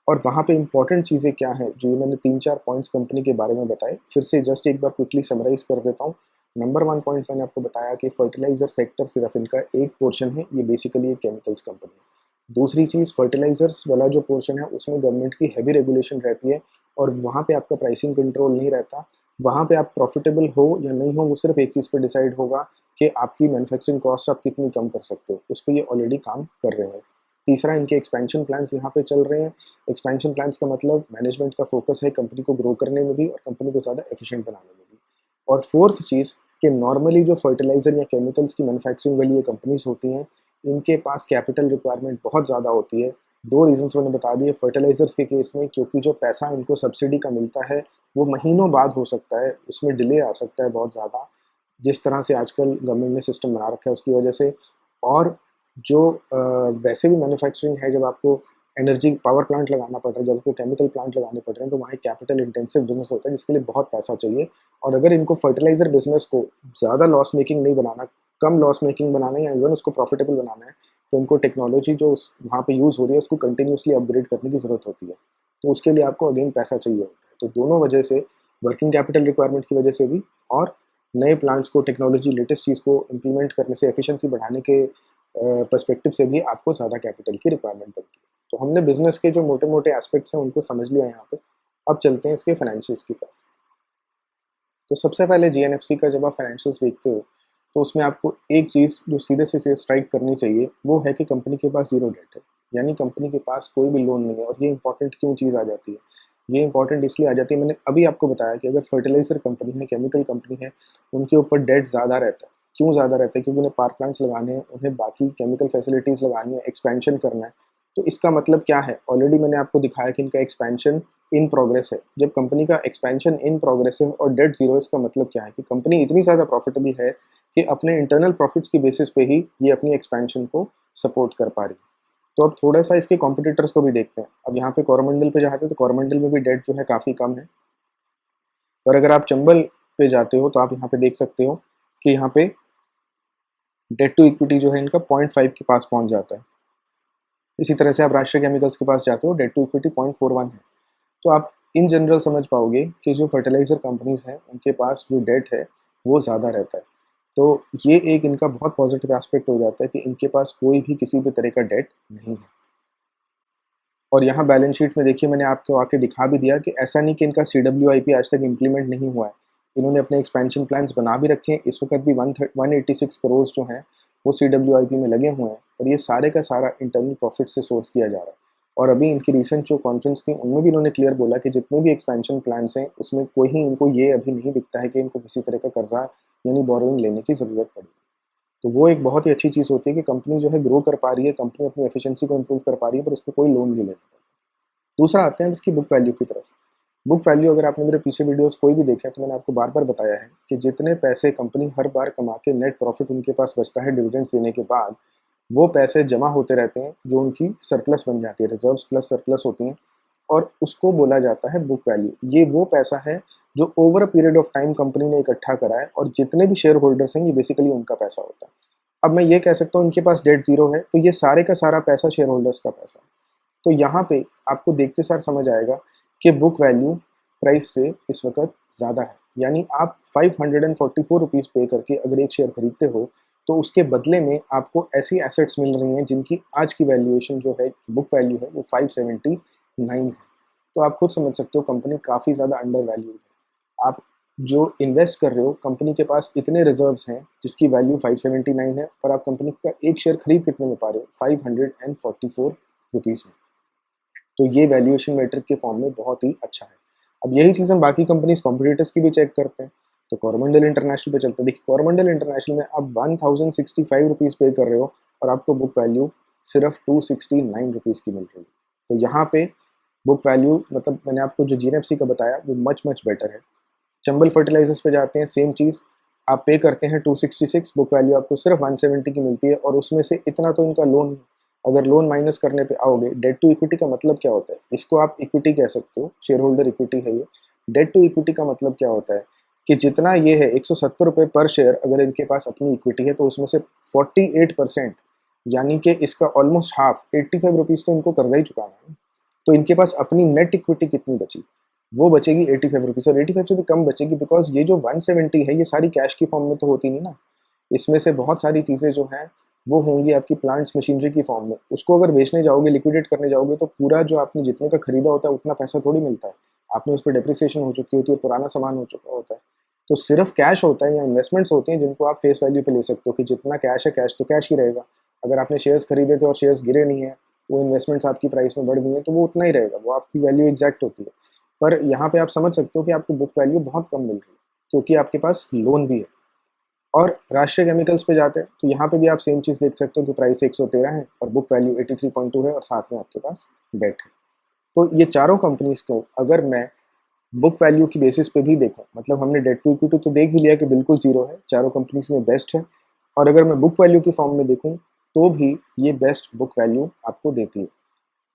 और वहाँ पे इंपॉर्टेंट चीज़ें क्या हैं, जो ये मैंने 3-4 पॉइंट्स कंपनी के बारे में बताए, फिर से जस्ट एक बार क्विकली समराइज़ कर देता हूँ। नंबर 1 पॉइंट मैंने आपको बताया कि फर्टिलाइज़र सेक्टर सिर्फ इनका एक पोर्शन है, ये बेसिकली एक केमिकल्स कंपनी है। दूसरी चीज़, फर्टिलाइज़र्स वाला जो पोर्शन है उसमें गवर्नमेंट की हेवी रेगुलेशन रहती है, और वहाँ पे आपका प्राइसिंग कंट्रोल नहीं रहता। वहाँ पे आप प्रॉफिटेबल हो या नहीं हो वो सिर्फ एक चीज़ पे डिसाइड होगा कि आपकी मैन्युफैक्चरिंग कॉस्ट आप कितनी कम कर सकते हो, उस पर ये ऑलरेडी काम कर रहे हैं। तीसरा, इनके एक्सपेंशन प्लान्स यहाँ पे चल रहे हैं। एक्सपेंशन प्लान्स का मतलब मैनेजमेंट का फोकस है कंपनी को ग्रो करने में भी और कंपनी को ज़्यादा एफिशिएंट बनाने में भी। और फोर्थ चीज़ कि नॉर्मली जो फर्टिलाइज़र या केमिकल्स की मैन्युफैक्चरिंग वाली ये कंपनीज होती हैं, इनके पास कैपिटल रिक्वायरमेंट बहुत ज़्यादा होती है। 2 रीज़न्स मैंने बता दिए फर्टिलाइज़र्स के केस में, क्योंकि जो पैसा इनको सब्सिडी का मिलता है वो महीनों बाद हो सकता है, उसमें डिले आ सकता है बहुत ज़्यादा, जिस तरह से आजकल गवर्नमेंट ने सिस्टम बना रखा है उसकी वजह से। और जो वैसे भी मैन्युफैक्चरिंग है, जब आपको एनर्जी पावर प्लांट लगाना पड़ रहा है, जब आपको केमिकल प्लांट लगाने पड़ रहे हैं, तो वहाँ एक कैपिटल इंटेंसिव बिजनेस होता है जिसके लिए बहुत पैसा चाहिए। और अगर इनको फर्टिलाइज़र बिजनेस को ज़्यादा लॉस मेकिंग नहीं बनाना, कम लॉस मेकिंग बनाना है, या इवन उसको प्रॉफिटेबल बनाना है, तो इनको टेक्नोलॉजी जो वहाँ पे यूज़ हो रही है उसको कंटिन्यूसली अपग्रेड करने की ज़रूरत होती है। तो उसके लिए आपको अगेन पैसा चाहिए होता है। तो दोनों वजह से, वर्किंग कैपिटल रिक्वायरमेंट की वजह से भी, और नए प्लांट्स को, टेक्नोलॉजी, लेटेस्ट चीज़ को इम्प्लीमेंट करने से, एफिशिएंसी बढ़ाने के पर्सपेक्टिव से भी आपको ज़्यादा कैपिटल की रिक्वायरमेंट पड़ती है। तो हमने बिजनेस के जो मोटे मोटे एस्पेक्ट्स हैं उनको समझ लिया यहाँ पे। अब चलते हैं इसके फाइनेंशियल्स की तरफ। तो सबसे पहले जीएनएफसी का जब आप फाइनेंशियल्स देखते हो तो उसमें आपको एक चीज़ जो सीधे से सीधे स्ट्राइक करनी चाहिए वो है कि कंपनी के पास ज़ीरो डेट है, यानी कंपनी के पास कोई भी लोन नहीं है। और ये इंपॉर्टेंट क्यों चीज़ आ जाती है, ये इंपॉर्टेंट इसलिए आ जाती है, मैंने अभी आपको बताया कि अगर फर्टिलाइज़र कंपनी है, केमिकल कंपनी है, उनके ऊपर डेट ज़्यादा रहता है। क्यों ज़्यादा रहता है? क्योंकि उन्हें पावर प्लांट्स लगाने हैं, उन्हें बाकी केमिकल फैसिलिटीज़ लगानी है, एक्सपेंशन करना है। तो इसका मतलब क्या है, ऑलरेडी मैंने आपको दिखाया कि इनका एक्सपेंशन इन प्रोग्रेस है। जब कंपनी का एक्सपेंशन इन प्रोग्रेस है और डेट जीरो, इसका मतलब क्या है कि कंपनी इतनी ज़्यादा प्रॉफिटेबल है कि अपने इंटरनल प्रॉफिट्स की बेसिस पे ही ये अपनी एक्सपेंशन को सपोर्ट कर पा रही है। तो अब थोड़ा सा इसके कॉम्पिटिटर्स को भी देखते हैं। अब यहाँ पे कोरोमंडल पे जाते हैं तो कोरोमंडल में भी डेट जो है काफ़ी कम है। और अगर आप चंबल पे जाते हो तो आप यहाँ पे देख सकते हो कि यहाँ पे डेट टू इक्विटी जो है इनका 0.5 के पास पहुँच जाता है। इसी तरह से आप राष्ट्रीय केमिकल्स के पास जाते हो, डेट टू इक्विटी 0.41 है। तो आप इन जनरल समझ पाओगे कि जो फर्टिलाइज़र कंपनीज़ हैं उनके पास जो डेट है वो ज़्यादा रहता है। तो ये एक इनका बहुत पॉजिटिव एस्पेक्ट हो जाता है कि इनके पास कोई भी किसी भी तरह का डेट नहीं है। और यहाँ बैलेंस शीट में देखिए, मैंने आपको आके दिखा भी दिया कि ऐसा नहीं कि इनका CWIP आज तक इम्प्लीमेंट नहीं हुआ है। इन्होंने अपने एक्सपेंशन प्लान्स बना भी रखे हैं। इस वक्त भी 186 करोड़ जो हैं वो CWIP में लगे हुए हैं, और ये सारे का सारा इंटरनल प्रॉफिट से सोर्स किया जा रहा है। और अभी इनकी रिसेंट जो कॉन्फ्रेंस थी उनमें भी इन्होंने क्लियर बोला कि जितने भी एक्सपेंशन प्लान्स हैं उसमें कोई ही इनको ये अभी नहीं दिखता है कि इनको किसी तरह का कर्जा यानी बोरोइंग लेने की ज़रूरत पड़ी। तो वो एक बहुत ही अच्छी चीज़ होती है कि कंपनी जो है ग्रो कर पा रही है, कंपनी अपनी एफिशिएंसी को इम्प्रूव कर पा रही है, पर उसको कोई लोन नहीं लेना पड़ता। दूसरा आते हैं इसकी बुक वैल्यू की तरफ। बुक वैल्यू अगर आपने मेरे पीछे वीडियोस कोई भी देखे तो मैंने आपको बार बार बताया है कि जितने पैसे कंपनी हर बार कमा के नेट प्रॉफिट उनके पास बचता है डिविडेंड्स देने के बाद, वो पैसे जमा होते रहते हैं जो उनकी सरप्लस बन जाती है, रिजर्व्स प्लस सरप्लस होती हैं, और उसको बोला जाता है बुक वैल्यू। ये वो पैसा है जो over a period of time company ने इकट्ठा करा है, और जितने भी शेयर होल्डर्स हैं ये बेसिकली उनका पैसा होता है। अब मैं ये कह सकता हूँ इनके पास डेट जीरो है, तो ये सारे का सारा पैसा शेयर होल्डर्स का पैसा है। तो यहाँ पे आपको देखते सार समझ आएगा कि बुक वैल्यू प्राइस से इस वक्त ज़्यादा है। यानी आप 544 रुपीज़ पे करके अगर एक शेयर खरीदते हो तो उसके बदले में आपको ऐसी एसेट्स मिल रही हैं जिनकी आज की वैल्यूएशन जो है, बुक वैल्यू है, वो 579 है। तो आप खुद समझ सकते हो कंपनी काफ़ी ज़्यादा अंडर वैल्यू है। आप जो इन्वेस्ट कर रहे हो, कंपनी के पास इतने रिजर्व्स हैं जिसकी वैल्यू 579 है, पर आप कंपनी का एक शेयर खरीद कितने में पा रहे हो? 544 रुपीज़ में। तो ये वैल्यूएशन मैट्रिक के फॉर्म में बहुत ही अच्छा है। अब यही चीज़ हम बाकी कंपनीज कॉम्पिटिटर्स की भी चेक करते हैं। तो कोरोमंडल इंटरनेशनल पे चलते हैं। देखिए कोरोमंडल इंटरनेशनल में आप 1065 रुपीज़ पे कर रहे हो और आपको बुक वैल्यू सिर्फ 269 रुपीज़ की मिल रही है। तो यहाँ पे बुक वैल्यू, मतलब मैंने आपको जो GNFC का बताया वो मच मच बेटर है। चंबल फर्टिलाइजर्स पे जाते हैं, सेम चीज़, आप पे करते हैं 266, बुक वैल्यू आपको सिर्फ 170 की मिलती है, और उसमें से इतना तो इनका लोन है। अगर लोन माइनस करने पे आओगे, डेट टू इक्विटी का मतलब क्या होता है? इसको आप इक्विटी कह सकते हो, शेयर होल्डर इक्विटी है ये। डेट टू इक्विटी का मतलब क्या होता है कि जितना ये है 170 रुपये पर शेयर, अगर इनके पास अपनी इक्विटी है तो उसमें से 48%, यानी कि इसका ऑलमोस्ट हाफ 85 रुपीज़ तो इनको कर्जा ही चुकाना है। तो इनके पास अपनी नेट इक्विटी कितनी बची? वो बचेगी 85 रुपीज़, और 85 से भी कम बचेगी, बिकॉज ये जो 170 है ये सारी कैश की फॉर्म में तो होती नहीं ना। इसमें से बहुत सारी चीज़ें जो हैं वो होंगी आपकी प्लांट्स मशीनरी की फॉर्म में। उसको अगर बेचने जाओगे, लिक्विडेट करने जाओगे, तो पूरा जो आपने जितने का खरीदा होता है उतना पैसा थोड़ी मिलता है। आपने उस पर डेप्रिसिएशन हो चुकी होती है, पुराना सामान हो चुका होता है। तो सिर्फ कैश होता है या इन्वेस्टमेंट्स होती हैं जिनको आप फेस वैल्यू पे ले सकते हो कि जितना कैश है, कैश तो कैश ही रहेगा। अगर आपने शेयर्स खरीदे थे और शेयर्स गिरे नहीं है, वो इन्वेस्टमेंट्स आपकी प्राइस में बढ़ गई हैं, तो वो उतना ही रहेगा, वो आपकी वैल्यू एग्जैक्ट होती है। पर यहाँ पे आप समझ सकते हो कि आपको बुक वैल्यू बहुत कम मिल रही है क्योंकि आपके पास लोन भी है। और राष्ट्रीय केमिकल्स पे जाते हैं तो यहाँ पे भी आप सेम चीज़ देख सकते हो कि प्राइस 113 है और बुक वैल्यू 83.2 है, और साथ में आपके पास डेट है। तो ये चारों कंपनीज को अगर मैं बुक वैल्यू की बेसिस पे भी देखूं, मतलब हमने डेट टू इक्विटी तो देख ही लिया कि बिल्कुल जीरो है, चारों कंपनीज में बेस्ट है, और अगर मैं बुक वैल्यू की फॉर्म में देखूं तो भी ये बेस्ट बुक वैल्यू आपको देती है।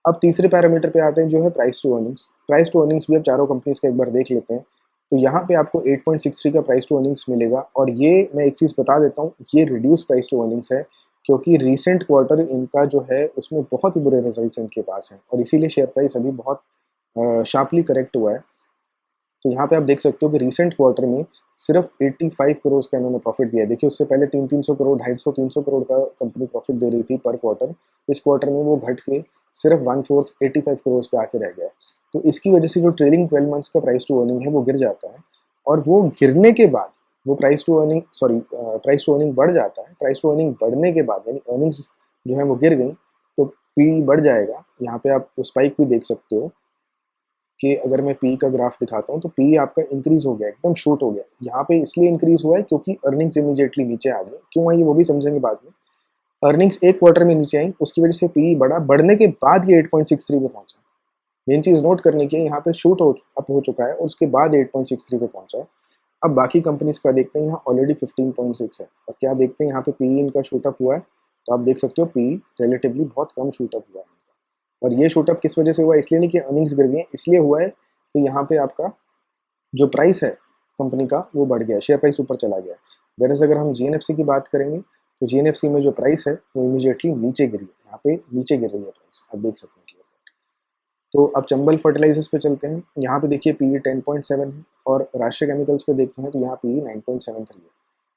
अब तीसरे पैरामीटर पे आते हैं जो है price to earnings. Price to earnings भी अब चारों कंपनीज का एक बार देख लेते हैं। तो यहाँ पे आपको 8.63 का प्राइस टू अर्निंग्स मिलेगा, और ये मैं एक चीज़ बता देता हूँ, ये रिड्यूस प्राइस टू अर्निंग्स है क्योंकि रिसेंट क्वार्टर इनका जो है उसमें बहुत ही बुरे रिजल्ट्स इनके पास हैं, और इसीलिए शेयर प्राइस अभी बहुत शार्पली करेक्ट हुआ है। तो यहाँ पे आप देख सकते हो कि रिसेंट क्वार्टर में सिर्फ 85 करोड़ का इन्होंने प्रॉफिट दिया है। देखिए उससे पहले 300 करोड़, 250 300 करोड़ का कंपनी प्रॉफिट दे रही थी पर क्वार्टर। इस क्वार्टर में वो घट के सिर्फ 1/4 85 करोड़ पे आके रह गया है। तो इसकी वजह से जो ट्रेलिंग 12 मंथ्स का प्राइस टू अर्निंग है वो गिर जाता है, और वो गिरने के बाद वो प्राइस टू अर्निंग बढ़ जाता है। प्राइस टू अर्निंग बढ़ने के बाद यानी अर्निंग्स जो है वो गिर गई तो पी बढ़ जाएगा। यहाँ पे आप स्पाइक भी देख सकते हो कि अगर मैं पी का ग्राफ दिखाता हूँ तो पी आपका इंक्रीज हो गया, एकदम शूट हो गया। यहाँ पे इसलिए इंक्रीज हुआ है क्योंकि अर्निंग्स इमीडिएटली नीचे आ गई। क्यों आई वो भी समझेंगे बाद में। अर्निंग्स एक क्वार्टर में नीचे आई, उसकी वजह से पी बढ़ा, बढ़ने के बाद ये 8.63 पे पहुंचा। मेन चीज़ नोट करने की है, यहाँ पे शूट अप हो चुका है और उसके बाद 8.63 पे पहुंचा है। अब बाकी कंपनीज का देखते हैं, यहाँ ऑलरेडी 15.6 है। और क्या देखते हैं यहाँ पे पीई इनका शूटअप हुआ है, तो आप देख सकते हो पीई रिलेटिवली बहुत कम शूटअप हुआ है इनका। और ये शूटअप किस वजह से हुआ है, इसलिए नहीं कि अर्निंग्स गिर गई हैं, इसलिए हुआ है कि यहाँ पे आपका जो प्राइस है कंपनी का वो बढ़ गया है, शेयर प्राइस ऊपर चला गया है। वेरस अगर हम जीएनएफसी की बात करेंगे तो जीएनएफसी में जो प्राइस है वो इमीडिएटली नीचे गिरी है, यहाँ पे नीचे गिर रही है प्राइस, आप देख सकते हैं क्लियर। तो अब चंबल फर्टिलाइजर्स पे चलते हैं, यहाँ पे देखिए पीई 10.7 है और राष्ट्रीय केमिकल्स पे देखते हैं तो यहाँ पीई 9.73 है।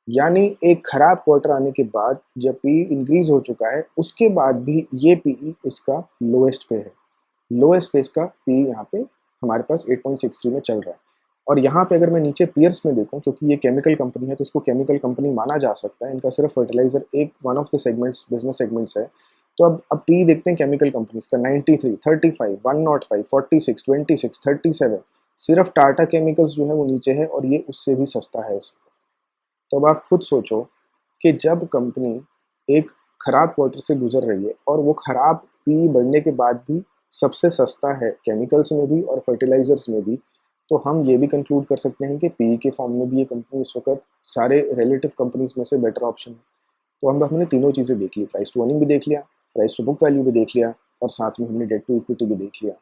यानी एक खराब क्वार्टर आने के बाद जब पीई इंक्रीज हो चुका है उसके बाद भी ये पीई इसका लोएस्ट पे है, लोएस्ट पे इसका पीई यहाँ पे हमारे पास 8.63 में चल रहा है। और यहाँ पे अगर मैं नीचे पीयर्स में देखूँ, क्योंकि ये केमिकल कंपनी है तो इसको केमिकल कंपनी माना जा सकता है, इनका सिर्फ फर्टिलाइजर एक one of the segments business segments है। तो अब पी देखते हैं केमिकल कंपनीज का, 93, 35, 105, 46, 26, 37, सिर्फ टाटा केमिकल्स जो है वो नीचे है और ये उससे भी सस्ता है इसको। तो अब आप खुद सोचो कि जब कंपनी एक खराब क्वार्टर से गुजर रही है और वो खराब पी बढ़ने के बाद भी सबसे सस्ता है केमिकल्स में भी और फर्टिलाइजर्स में भी, तो हम ये भी कंक्लूड कर सकते हैं कि पी के फॉर्म में भी ये कंपनी इस वक्त सारे रिलेटिव कंपनीज में से बेटर ऑप्शन है। तो हमने तीनों चीज़ें देख ली, प्राइस टू अर्निंग भी देख लिया, प्राइस टू बुक वैल्यू भी देख लिया और साथ में हमने डेट टू इक्विटी भी देख लिया।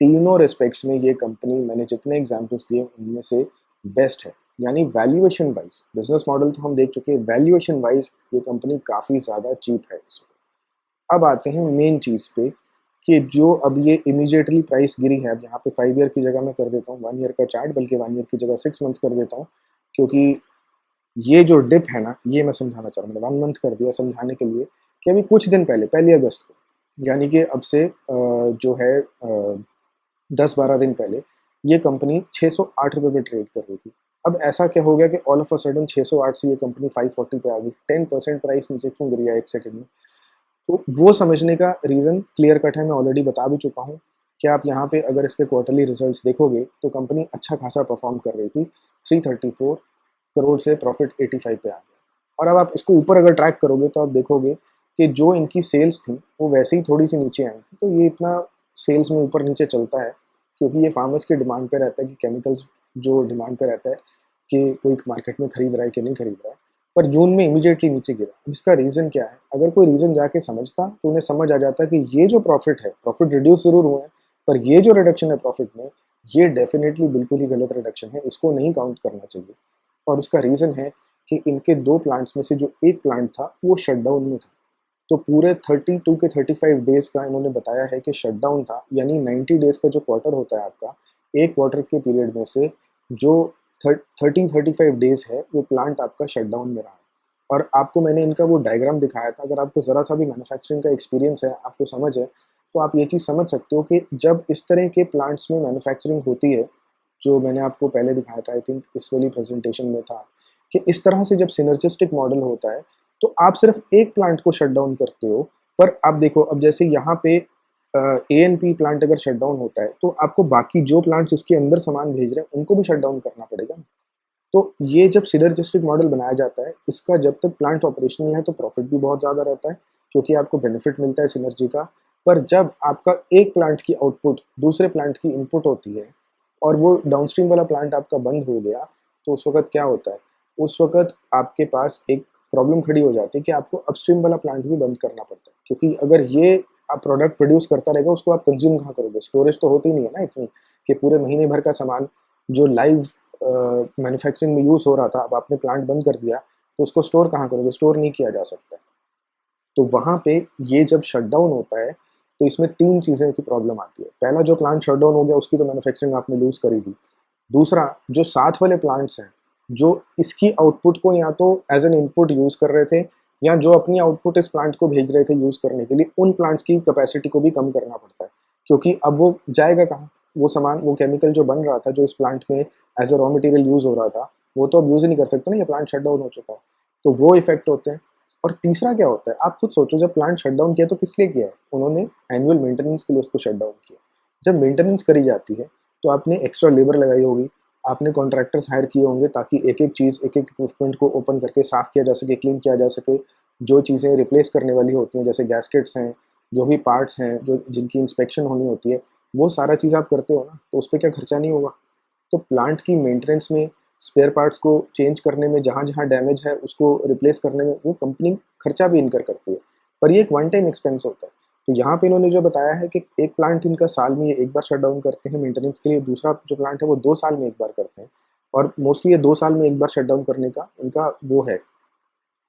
तीनों रिस्पेक्ट्स में ये कंपनी मैंने जितने एग्जाम्पल्स दिए उनमें से बेस्ट है। यानी वैल्यूएशन वाइज, बिजनेस मॉडल तो हम देख चुके हैं, वैल्यूएशन वाइज ये कंपनी काफ़ी ज़्यादा चीप है इस वक्त। अब आते हैं मेन चीज़ पे कि जो अब ये इमीडिएटली प्राइस गिरी है, अब यहाँ पे 5 ईयर की जगह मैं कर देता हूँ 1 ईयर का चार्ट, बल्कि 1 ईयर की जगह 6 मंथ्स कर देता हूँ, क्योंकि ये जो डिप है ना ये मैं समझाना चाह रहा हूँ। मैंने 1 मंथ कर दिया समझाने के लिए कि अभी कुछ दिन पहले 1 अगस्त को, यानी कि अब से जो है 10-12 दिन पहले ये कंपनी 608 रुपये पे ट्रेड कर रही थी। अब ऐसा क्या हो गया कि ऑल ऑफ अ सडन 608 से ये कंपनी 540 पे आ गई, 10% प्राइस नीचे क्यों गिरी है एक सेकंड में। तो वो समझने का रीज़न क्लियर कट है, मैं ऑलरेडी बता भी चुका हूँ कि आप यहाँ पे अगर इसके क्वार्टरली रिजल्ट्स देखोगे तो कंपनी अच्छा खासा परफॉर्म कर रही थी, 334 करोड़ से प्रॉफिट 85 पे आ गया। और अब आप इसको ऊपर अगर ट्रैक करोगे तो आप देखोगे कि जो इनकी सेल्स थी वो वैसे ही थोड़ी सी नीचे आई थी। तो ये इतना सेल्स में ऊपर नीचे चलता है क्योंकि ये फार्मर्स की डिमांड पे रहता है कि केमिकल्स जो डिमांड पे रहता है कि कोई मार्केट में खरीद रहा है कि नहीं खरीद रहा है। पर जून में इमीडिएटली नीचे गिरा, अब इसका रीज़न क्या है? अगर कोई रीज़न जाके समझता तो उन्हें समझ आ जाता कि ये जो प्रॉफिट है, प्रॉफिट रिड्यूस ज़रूर हुए हैं, पर ये जो रिडक्शन है प्रॉफिट में, ये डेफिनेटली बिल्कुल ही गलत रिडक्शन है, इसको नहीं काउंट करना चाहिए। और उसका रीज़न है कि इनके 2 प्लांट्स में से जो एक प्लांट था वो शटडाउन में था। तो पूरे 32 के 35 डेज़ का इन्होंने बताया है कि शटडाउन था, यानी 90 डेज़ का जो क्वार्टर होता है आपका, एक क्वार्टर के पीरियड में से जो 35 डेज़ है वो प्लांट आपका शटडाउन में रहा है। और आपको मैंने इनका वो डायग्राम दिखाया था, अगर आपको ज़रा सा भी मैन्युफैक्चरिंग का एक्सपीरियंस है, आपको समझ है, तो आप ये चीज़ समझ सकते हो कि जब इस तरह के प्लांट्स में मैन्युफैक्चरिंग होती है, जो मैंने आपको पहले दिखाया था, आई थिंक इस वाली प्रेजेंटेशन में था, कि इस तरह से जब सिनर्जिस्टिक मॉडल होता है तो आप सिर्फ एक प्लांट को शट डाउन करते हो। पर आप देखो, अब जैसे यहाँ पे ANP प्लांट अगर शट डाउन होता है तो आपको बाकी जो प्लांट्स इसके अंदर सामान भेज रहे हैं उनको भी शट डाउन करना पड़ेगा। तो ये जब सिनर्जिस्टिक मॉडल बनाया जाता है, इसका जब तक प्लांट ऑपरेशनल है तो प्रॉफिट भी बहुत ज़्यादा रहता है क्योंकि आपको बेनिफिट मिलता है सिनर्जी का। पर जब आपका एक प्लांट की आउटपुट दूसरे प्लांट की इनपुट होती है और वो डाउनस्ट्रीम वाला प्लांट आपका बंद हो गया, तो उस वक़्त क्या होता है? उस वक़्त आपके पास एक प्रॉब्लम खड़ी हो जाती है कि आपको अपस्ट्रीम वाला प्लांट भी बंद करना पड़ता है, क्योंकि अगर ये आप प्रोडक्ट प्रोड्यूस करता रहेगा उसको आप कंज्यूम कहाँ करोगे? स्टोरेज तो होती नहीं है ना इतनी कि पूरे महीने भर का सामान जो लाइव मैन्युफैक्चरिंग में यूज़ हो रहा था, अब आपने प्लांट बंद कर दिया तो उसको स्टोर कहाँ करोगे? स्टोर नहीं किया जा सकता है। तो वहाँ पे ये जब शटडाउन होता है तो इसमें 3 चीज़ें की प्रॉब्लम आती है। पहला, जो प्लांट शटडाउन हो गया उसकी तो मैन्युफैक्चरिंग आपने लूज़ करी दी। दूसरा, जो साथ वाले प्लांट्स हैं, जो इसकी आउटपुट को या तो एज़ एन इनपुट यूज़ कर रहे थे या जो अपनी आउटपुट इस प्लांट को भेज रहे थे यूज़ करने के लिए, उन प्लांट्स की कैपेसिटी को भी कम करना पड़ता है। क्योंकि अब वो जाएगा कहाँ? वो सामान, वो केमिकल जो बन रहा था, जो इस प्लांट में as a raw material use हो रहा था, वो तो अब यूज़ ही नहीं कर सकते ना, ये प्लांट शटडाउन हो चुका है। तो वो इफ़ेक्ट होते हैं। और तीसरा क्या होता है, आप खुद सोचो, जब प्लांट शटडाउन किया तो किस लिए किया है? उन्होंने एनुअल मेंटेनेंस के लिए उसको शटडाउन किया। जब मेंटेनेंस करी जाती है तो आपने एक्स्ट्रा लेबर लगाई होगी, आपने कॉन्ट्रैक्टर्स हायर किए होंगे ताकि एक-एक चीज़, एक-एक इक्विपमेंट को ओपन करके साफ़ किया जा सके, क्लीन किया जा सके। जो चीज़ें रिप्लेस करने वाली होती हैं, जैसे गैस्केट्स हैं, जो भी पार्ट्स हैं, जो जिनकी इंस्पेक्शन होनी होती है, वो सारा चीज़ आप करते हो ना, तो उस पर क्या खर्चा नहीं होगा। तो प्लांट की मेंटेनेंस में, स्पेयर पार्ट्स को चेंज करने में, जहाँ जहाँ डैमेज है उसको रिप्लेस करने में वो कंपनी खर्चा भी इनकर करती है, पर ये एक वन टाइम एक्सपेंस होता है। तो यहाँ पे इन्होंने जो बताया है कि एक प्लांट इनका साल में ये एक बार शट डाउन करते हैं मेंटेनेंस के लिए, दूसरा जो प्लांट है वो 2 साल में एक बार करते हैं, और मोस्टली ये 2 साल में एक बार शट डाउन करने का इनका वो है,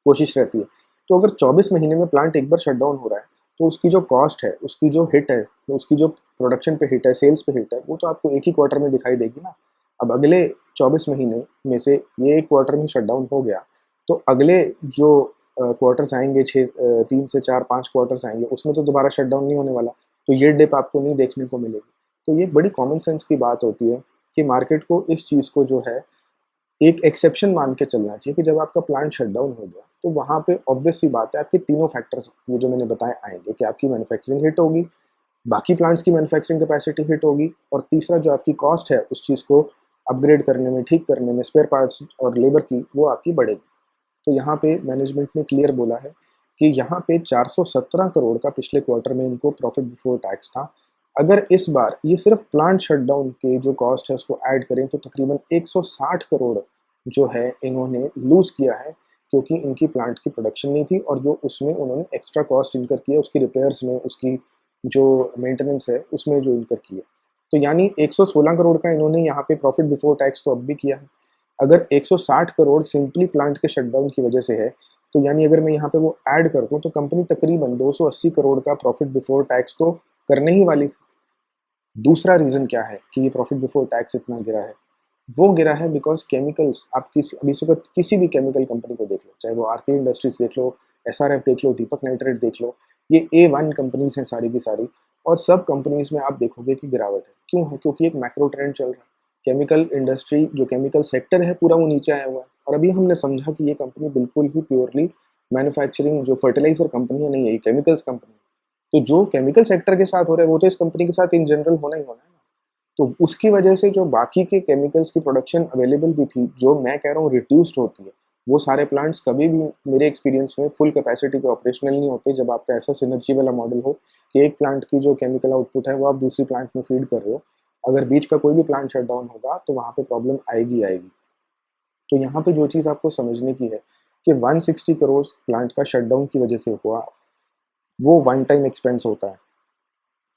कोशिश रहती है। तो अगर 24 महीने में प्लांट एक बार शट डाउन हो रहा है, तो उसकी जो कॉस्ट है, उसकी जो हिट है, उसकी जो प्रोडक्शन पे हिट है, सेल्स पे हिट है, वो तो आपको एक ही क्वार्टर में दिखाई देगी ना। अब अगले 24 महीने में से ये एक क्वार्टर में शट डाउन हो गया, तो अगले जो क्वार्टर्स आएंगे, 3 से 4 5 क्वार्टर्स आएंगे, उसमें तो दोबारा शट डाउन नहीं होने वाला, तो ये डिप आपको नहीं देखने को मिलेगी। तो ये एक बड़ी कॉमन सेंस की बात होती है कि मार्केट को इस चीज़ को जो है एक एक्सेप्शन मान के चलना चाहिए कि जब आपका प्लांट शट डाउन हो गया, तो वहाँ पे ऑब्वियस सी बात है आपके तीनों फैक्टर्स, ये जो मैंने बताए, आएंगे कि आपकी मैन्युफैक्चरिंग हिट होगी, बाकी प्लांट्स की मैन्युफैक्चरिंग कैपेसिटी हिट होगी, और तीसरा जो आपकी कॉस्ट है उस चीज़ को अपग्रेड करने में, ठीक करने में, स्पेयर पार्ट्स और लेबर की, वो आपकी बढ़ेगी। तो यहाँ पे मैनेजमेंट ने क्लियर बोला है कि यहाँ पे 417 करोड़ का पिछले क्वार्टर में इनको प्रॉफिट बिफोर टैक्स था। अगर इस बार ये सिर्फ प्लांट शटडाउन के जो कॉस्ट है उसको ऐड करें, तो तकरीबन 160 करोड़ जो है इन्होंने लूज़ किया है, क्योंकि इनकी प्लांट की प्रोडक्शन नहीं थी, और जो उसमें उन्होंने एक्स्ट्रा कॉस्ट इनकर किया उसकी रिपेयर्स में, उसकी जो मेंटेनेंस है उसमें जो इनकर किया। तो यानी 116 करोड़ का इन्होंने यहाँ पे प्रॉफिट बिफोर टैक्स तो अब भी किया है। अगर 160 करोड़ सिंपली प्लांट के शटडाउन की वजह से है, तो यानी अगर मैं यहाँ पे वो ऐड कर दूँ, तो कंपनी तकरीबन 280 करोड़ का प्रॉफिट बिफोर टैक्स तो करने ही वाली थी। दूसरा रीज़न क्या है कि ये प्रॉफिट बिफोर टैक्स इतना गिरा है? वो गिरा है बिकॉज़ केमिकल्स, आप किसी अभी इस वक़्त किसी भी केमिकल कंपनी को देख लो, चाहे वो आरती इंडस्ट्रीज़ देख लो, एसआरएफ देख लो, दीपक नाइट्रेट देख लो, ये ए1 कंपनीज़ हैं सारी की सारी, और सब कंपनीज़ में आप देखोगे कि गिरावट है। क्यों है? क्योंकि एक मैक्रो ट्रेंड चल रहा है। केमिकल इंडस्ट्री, जो केमिकल सेक्टर है पूरा, वो नीचे आया हुआ है, और अभी हमने समझा कि ये कंपनी बिल्कुल ही प्योरली मैन्युफैक्चरिंग, जो फर्टिलाइज़र कंपनी है, नहीं है, ये केमिकल्स कंपनी है। तो जो केमिकल सेक्टर के साथ हो रहा है वो तो इस कंपनी के साथ इन जनरल होना ही होना है ना। तो उसकी वजह से जो बाकी के केमिकल्स की प्रोडक्शन अवेलेबल भी थी, जो मैं कह रहा हूँ रिड्यूस्ड होती है, वो सारे प्लांट्स कभी भी मेरे एक्सपीरियंस में फुल कैपेसिटी पे ऑपरेशनल नहीं होते जब आपका ऐसा सिनर्जी वाला मॉडल हो कि एक प्लांट की जो केमिकल आउटपुट है वो आप दूसरी प्लांट में फीड कर रहे हो। अगर बीच का कोई भी प्लांट शट डाउन होगा तो वहाँ पे प्रॉब्लम आएगी आएगी। तो यहाँ पे जो चीज़ आपको समझने की है कि 160 करोड़ प्लांट का शटडाउन की वजह से हुआ, वो वन टाइम एक्सपेंस होता है,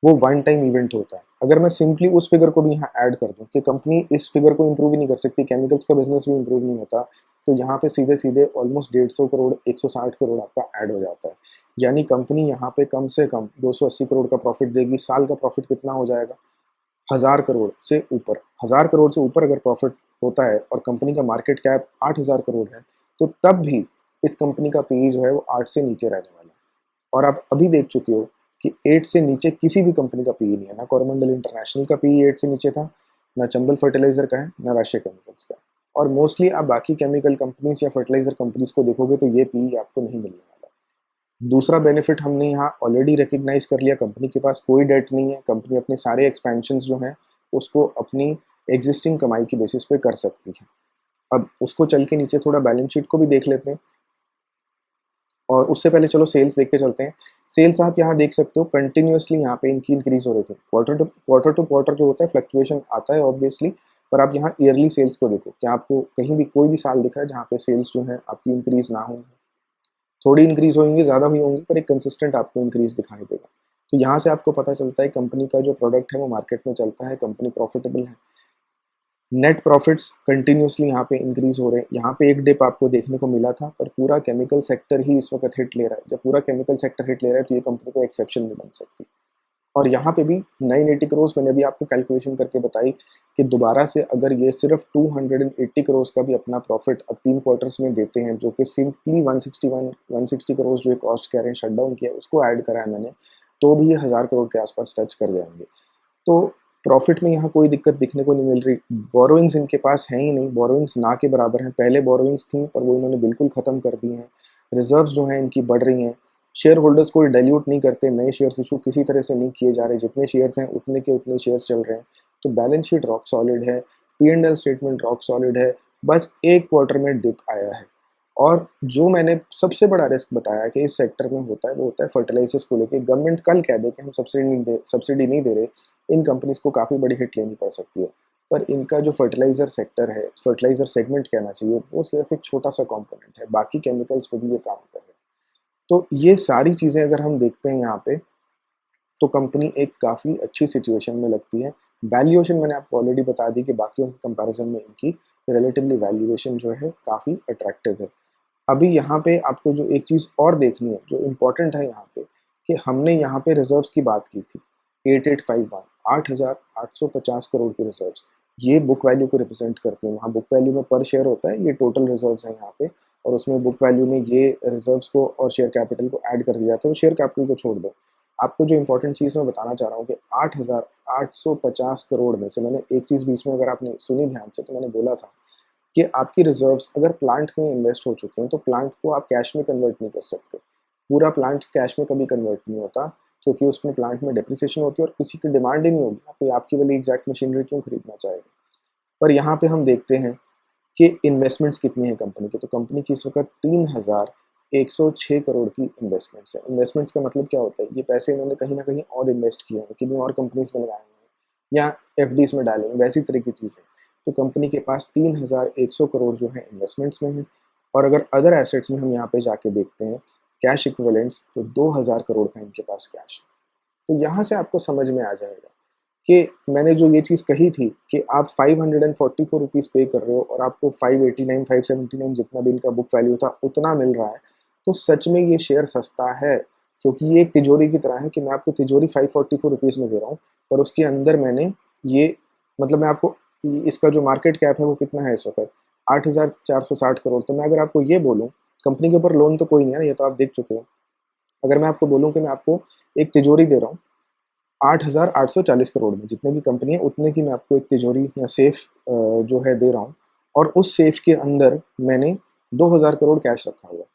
वो वन टाइम इवेंट होता है। अगर मैं सिंपली उस फिगर को भी यहाँ ऐड कर दूँ कि कंपनी इस फिगर को इंप्रूव ही नहीं कर सकती, केमिकल्स का बिजनेस भी इंप्रूव नहीं होता, तो यहाँ पे सीधे सीधे ऑलमोस्ट 150 करोड़, 160 करोड़ आपका ऐड हो जाता है। यानी कंपनी यहाँ पे कम से कम 280 करोड़ का प्रॉफिट देगी। साल का प्रॉफिट कितना हो जाएगा? 1000 करोड़ से ऊपर। 1000 करोड़ से ऊपर अगर प्रॉफिट होता है और कंपनी का मार्केट कैप 8000 करोड़ है, तो तब भी इस कंपनी का पीई जो है वो 8 से नीचे रहने वाला है। और आप अभी देख चुके हो कि 8 से नीचे किसी भी कंपनी का पीई नहीं है। ना कोरोमंडल इंटरनेशनल का पीई 8 से नीचे था, ना चंबल फर्टिलाइजर का है, ना राशिया केमिकल्स का है। और मोस्टली आप बाकी केमिकल कंपनीज या फर्टिलाइजर कंपनीज को देखोगे तो ये पीई आपको नहीं मिलने वाला। दूसरा बेनिफिट हमने यहाँ ऑलरेडी रिकग्नाइज कर लिया, कंपनी के पास कोई डेट नहीं है, कंपनी अपने सारे एक्सपेंशन जो हैं उसको अपनी एग्जिस्टिंग कमाई की बेसिस पे कर सकती है। अब उसको चल के नीचे थोड़ा बैलेंस शीट को भी देख लेते हैं, और उससे पहले चलो सेल्स देख के चलते हैं। सेल्स आप यहाँ देख सकते हो कंटिन्यूअसली यहाँ पे इनकी इंक्रीज हो रही थी। क्वार्टर टू क्वार्टर जो होता है फ्लक्चुएशन आता है ऑब्वियसली, पर आप यहाँ ईयरली सेल्स को देखो, क्या आपको कहीं भी कोई भी साल दिख रहा है जहाँ पे सेल्स जो है आपकी इंक्रीज ना हो? थोड़ी इंक्रीज होंगी, ज़्यादा हुई होंगी, पर एक कंसिस्टेंट आपको इंक्रीज दिखाई देगा। तो यहाँ से आपको पता चलता है कंपनी का जो प्रोडक्ट है वो मार्केट में चलता है, कंपनी प्रॉफिटेबल है। नेट प्रॉफिट्स कंटिन्यूअसली यहाँ पे इंक्रीज हो रहे हैं। यहाँ पे एक डिप आपको देखने को मिला था, पर पूरा केमिकल सेक्टर ही इस वक्त हिट ले रहा है। जब पूरा केमिकल सेक्टर हिट ले रहा है तो ये कंपनी को एक्सेप्शन नहीं बन सकती। और यहाँ पे भी 980 करोड़ मैंने भी आपको कैलकुलेशन करके बताई कि दोबारा से अगर ये सिर्फ 280 करोड़ का भी अपना प्रॉफिट अब 3 क्वार्टर्स में देते हैं, जो कि सिंपली 160 करोड़ जो कॉस्ट कह रहे हैं शटडाउन किया उसको ऐड करा है मैंने, तो भी ये 1000 करोड़ के आसपास टच कर जाएंगे। तो प्रॉफिट में यहाँ कोई दिक्कत दिखने को नहीं मिल रही। बोरोइंग्स इनके पास है ही नहीं, बोरोइंग्स ना के बराबर हैं। पहले बोरोइंग्स थी पर वो इन्होंने बिल्कुल ख़त्म कर दी हैं। रिजर्व्स जो हैं इनकी बढ़ रही हैं। शेयर होल्डर्स को डाइल्यूट नहीं करते, नए शेयर्स इशू किसी तरह से नहीं किए जा रहे, जितने शेयर्स हैं उतने के उतने शेयर्स चल रहे हैं। तो बैलेंस शीट रॉक सॉलिड है, P&L स्टेटमेंट रॉक सॉलिड है, बस एक क्वार्टर में डिप आया है। और जो मैंने सबसे बड़ा रिस्क बताया कि इस सेक्टर में होता है वो होता है फर्टिलाइजर्स को लेके। गवर्नमेंट कल कह दे कि हम सब्सिडी नहीं दे रहे, इन कंपनीज़ को काफ़ी बड़ी हिट लेनी पड़ सकती है। पर इनका जो फर्टिलाइज़र सेक्टर है, फर्टिलाइज़र सेगमेंट कहना चाहिए, वो सिर्फ़ एक छोटा-सा कंपोनेंट है, बाकी केमिकल्स पे भी ये काम कर रहे हैं। तो ये सारी चीज़ें अगर हम देखते हैं यहाँ पे, तो कंपनी एक काफ़ी अच्छी सिचुएशन में लगती है। वैल्यूएशन मैंने आपको ऑलरेडी बता दी कि बाकियों के कंपैरिज़न में इनकी रिलेटिवली वैल्यूएशन जो है काफ़ी अट्रैक्टिव है। अभी यहाँ पे आपको जो एक चीज़ और देखनी है, जो इम्पोर्टेंट है यहाँ पे, कि हमने यहाँ पे रिज़र्व्स की बात की थी, 8851 8,850 करोड़ के रिज़र्व्स। ये बुक वैल्यू को रिप्रेज़ेंट करती हैं। वहाँ बुक वैल्यू में पर शेयर होता है, ये टोटल रिज़र्व्स हैं यहाँ पे, और उसमें बुक वैल्यू में ये रिज़र्व्स को और शेयर कैपिटल को ऐड कर दिया जाता है, तो शेयर कैपिटल को छोड़ दो। आपको जो इम्पोर्टेंट चीज़ मैं बताना चाह रहा हूँ कि 8,850 करोड़ में से मैंने एक चीज़ बीच में अगर आपने सुनी ध्यान से, तो मैंने बोला था कि आपकी रिजर्व्स अगर प्लांट में इन्वेस्ट हो चुके हैं तो प्लांट को आप कैश में कन्वर्ट नहीं कर सकते। पूरा प्लांट कैश में कभी कन्वर्ट नहीं होता, क्योंकि उसमें प्लांट में डेप्रिसिएशन होती है और किसी की डिमांड ही नहीं होगी ना, कोई आपकी वाली एग्जैक्ट मशीनरी क्यों खरीदना चाहेगा। पर यहाँ पे हम देखते हैं कि इन्वेस्टमेंट्स कितनी है कंपनी की। तो कंपनी की इस वक्त 3,106 करोड़ की इन्वेस्टमेंट्स है। इन्वेस्टमेंट्स का मतलब क्या होता है, ये पैसे इन्होंने कहीं ना कहीं और इन्वेस्ट किए हैं, किन्हीं और कंपनीज में लगाए हुए हैं या एफडीज में डाले हैं, वैसी तरह की चीज़ें। तो कंपनी के पास 3,100 करोड़ जो है इन्वेस्टमेंट्स में है। और अगर अदर एसेट्स में हम यहाँ पे जाके देखते हैं कैश इक्विवेलेंट्स, तो 2,000 करोड़ का इनके पास कैश है। तो यहाँ से आपको समझ में आ जाएगा कि मैंने जो ये चीज़ कही थी कि आप 544 रुपीज़ पे कर रहे हो और आपको 589 579 जितना भी इनका बुक वैल्यू था उतना मिल रहा है, तो सच में ये शेयर सस्ता है। क्योंकि ये एक तिजोरी की तरह है कि मैं आपको तिजोरी 544 रुपीज़ में दे रहा हूँ, पर उसके अंदर मैंने ये, मतलब मैं आपको, इसका जो मार्केट कैप है वो कितना है इस वक्त, 8,460 करोड़। तो मैं अगर आपको ये बोलूँ, कंपनी के ऊपर लोन तो कोई नहीं है ना, ये तो आप देख चुके हो। अगर मैं आपको बोलूँ कि मैं आपको एक तिजोरी दे रहा हूँ 8,840 करोड़ में, जितने की कंपनी है उतने की मैं आपको एक तिजोरी या सेफ जो है दे रहा हूँ, और उस सेफ के अंदर मैंने 2,000 करोड़ कैश रखा हुआ है,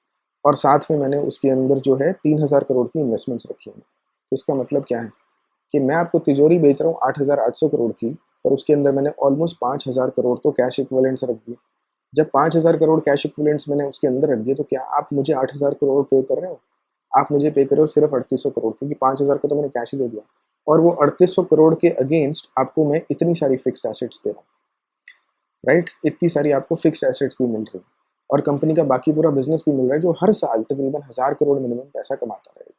और साथ में मैंने उसके अंदर जो है 3,000 करोड़ की इन्वेस्टमेंट्स रखी हुई हैं। तो इसका मतलब क्या है कि मैं आपको तिजोरी बेच रहा हूँ 8,800 करोड़ की, पर उसके अंदर मैंने ऑलमोस्ट 5,000 करोड़ तो कैश इक्विवेलेंट्स रख दिए। जब 5,000 करोड़ कैश इक्विवेलेंट्स मैंने उसके अंदर रख दिए, तो क्या आप मुझे 8,000 करोड़ पे कर रहे हो? आप मुझे पे कर रहे हो सिर्फ 3,800 करोड़, क्योंकि 5,000 का तो मैंने कैश ही दे दिया, और वो 3,800 करोड़ के अगेंस्ट आपको मैं इतनी सारी फिक्स्ड एसेट्स दे रहा हूँ, राइट? इतनी सारी आपको फिक्स्ड एसेट्स भी मिल रही है, और कंपनी का बाकी पूरा बिजनेस भी मिल रहा है, जो हर साल तकरीबन 1,000 करोड़ मिनिमम पैसा कमाता रहेगा।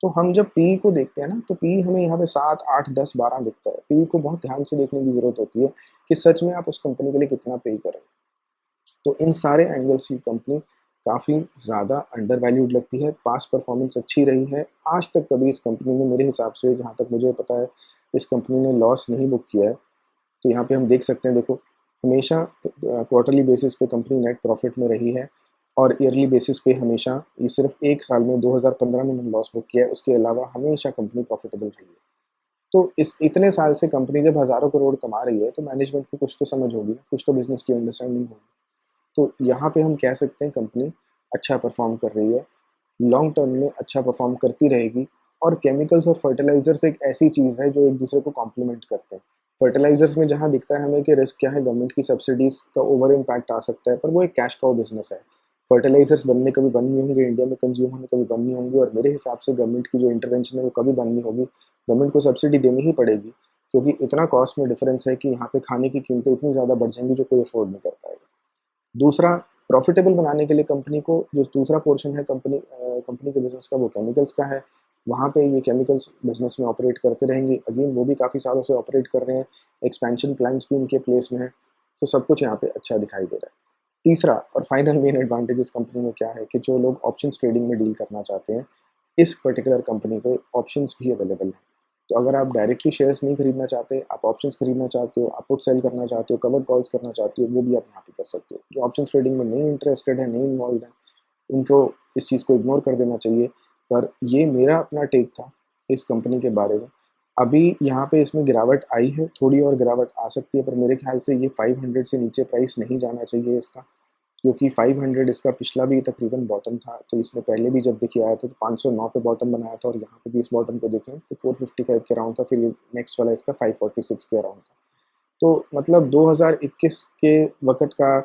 तो हम जब पी को देखते हैं ना, तो पी हमें यहाँ पे 7, 8, 10, 12 दिखता है। पी को बहुत ध्यान से देखने की जरूरत होती है कि सच में आप उस कंपनी के लिए कितना पे करें। तो इन सारे एंगल्स की कंपनी काफ़ी ज़्यादा अंडर वैल्यूड लगती है। पास्ट परफॉर्मेंस अच्छी रही है, आज तक कभी इस कंपनी ने, मेरे हिसाब से जहाँ तक मुझे पता है, इस कंपनी ने लॉस नहीं बुक किया है। तो यहाँ पे हम देख सकते हैं, देखो, हमेशा क्वार्टरली बेसिस पे कंपनी नेट प्रॉफिट में रही है, और ईयरली बेसिस पे हमेशा, ये सिर्फ एक साल में 2015 में लॉस बुक किया है, उसके अलावा हमेशा कंपनी प्रॉफिटेबल रही है। तो इस इतने साल से कंपनी जब हज़ारों करोड़ कमा रही है, तो मैनेजमेंट को कुछ तो समझ होगी, कुछ तो बिजनेस की अंडरस्टैंडिंग होगी। तो यहाँ पे हम कह सकते हैं कंपनी अच्छा परफॉर्म कर रही है, लॉन्ग टर्म में अच्छा परफॉर्म करती रहेगी। और केमिकल्स और फर्टिलाइजर्स एक ऐसी चीज़ है जो एक दूसरे को कॉम्प्लीमेंट करते हैं। फर्टिलाइजर्स में जहाँ दिखता है हमें कि रिस्क क्या है, गवर्नमेंट की सब्सिडीज़ का ओवर इम्पैक्ट आ सकता है, पर वो एक कैश काउ बिजनेस है। फर्टिलाइजर्स बनने कभी बंद नहीं होंगे, इंडिया में कंज्यूम होने कभी बंद नहीं होंगे, और मेरे हिसाब से गवर्नमेंट की जो इंटरवेंशन है वो कभी बंद नहीं होगी। गवर्नमेंट को सब्सिडी देनी ही पड़ेगी, क्योंकि इतना कॉस्ट में डिफरेंस है कि यहाँ पे खाने की कीमतें इतनी ज़्यादा बढ़ जाएंगी जो कोई अफोर्ड नहीं कर पाएगा। दूसरा, प्रॉफिटेबल बनाने के लिए कंपनी को, जो दूसरा पोर्शन है कंपनी के बिजनेस का, वो केमिकल्स का है। वहाँ पे ये केमिकल्स बिजनेस में ऑपरेट करते रहेंगे। अगेन वो भी काफ़ी सालों से ऑपरेट कर रहे हैं, एक्सपेंशन प्लान्स भी इनके प्लेस में है, तो सब कुछ यहाँ पे अच्छा दिखाई दे रहा है। तीसरा और फाइनल मेन एडवांटेज इस कंपनी में क्या है कि जो लोग ऑप्शंस ट्रेडिंग में डील करना चाहते हैं, इस पर्टिकुलर कंपनी पे ऑप्शंस भी अवेलेबल हैं। तो अगर आप डायरेक्टली शेयर्स नहीं खरीदना चाहते, आप ऑप्शंस खरीदना चाहते हो, आप पुट सेल करना चाहते हो, कवर्ड कॉल्स करना चाहते हो, वो भी आप यहाँ पे कर सकते हो। जो ऑप्शंस ट्रेडिंग में नहीं इंटरेस्टेड है, नहीं इन्वॉल्व है, उनको इस चीज़ को इग्नोर कर देना चाहिए। पर ये मेरा अपना टेक था इस कंपनी के बारे में। अभी यहाँ पे इसमें गिरावट आई है, थोड़ी और गिरावट आ सकती है, पर मेरे ख्याल से ये 500 से नीचे प्राइस नहीं जाना चाहिए इसका, क्योंकि 500 इसका पिछला भी तकरीबन बॉटम था। तो इसने पहले भी जब देखिए आया था तो 509 पे बॉटम बनाया था, और यहाँ पे भी इस बॉटम को देखें तो 455 के अराउंड था, फिर ये नेक्स्ट वाला इसका 546 के अराउंड था। तो मतलब 2021 के वक़्त का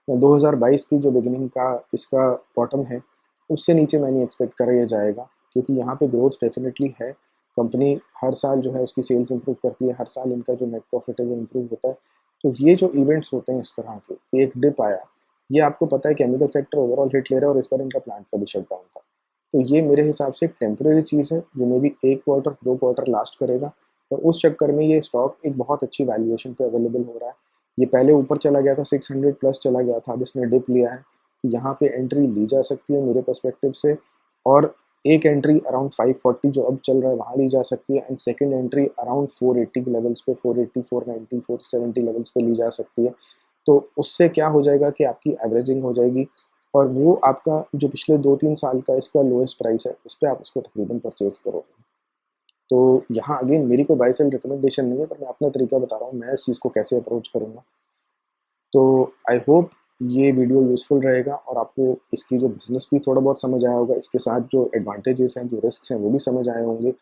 या 2022 की जो बिगिनिंग का इसका बॉटम है, उससे नीचे मैं नहीं एक्सपेक्ट कर रहा ये जाएगा, क्योंकि यहाँ पे ग्रोथ डेफिनेटली है। कंपनी हर साल जो है उसकी सेल्स इंप्रूव करती है, हर साल इनका जो नेट प्रॉफिट है वो इंप्रूव होता है। तो ये जो इवेंट्स होते हैं इस तरह के, एक डिप आया, ये आपको पता है केमिकल सेक्टर ओवरऑल हिट ले रहा है और इस बार इनका प्लांट का भी शटडाउन था। तो ये मेरे हिसाब से एक टेम्परेरी चीज़ है जो may be 1 quarter 2 quarter last करेगा, और उस चक्कर में ये स्टॉक एक बहुत अच्छी वैल्यूएशन पे अवेलेबल हो रहा है। ये पहले ऊपर चला गया था, 600 प्लस चला गया था, अब इसने डिप लिया है। यहाँ पे एंट्री ली जा सकती है मेरे पर्सपेक्टिव से, और एक एंट्री अराउंड 540 जो अब चल रहा है वहाँ ली जा सकती है, एंड सेकंड एंट्री अराउंड 480 के लेवल्स पे, 480 490 470 लेवल्स पे ली जा सकती है। तो उससे क्या हो जाएगा कि आपकी एवरेजिंग हो जाएगी, और वो आपका जो पिछले 2-3 साल का इसका लोएस्ट प्राइस है उस पर आप उसको तकरीबन परचेज करोगे। तो यहाँ अगेन मेरी कोई बाय सेल रिकमेंडेशन नहीं है, पर मैं अपना तरीका बता रहा हूँ मैं इस चीज़ को कैसे अप्रोच करूँगा। तो आई होप ये वीडियो यूज़फुल रहेगा और आपको इसकी जो बिज़नेस भी थोड़ा बहुत समझ आया होगा, इसके साथ जो एडवांटेजेस हैं, जो रिस्क्स हैं वो भी समझ आए होंगे,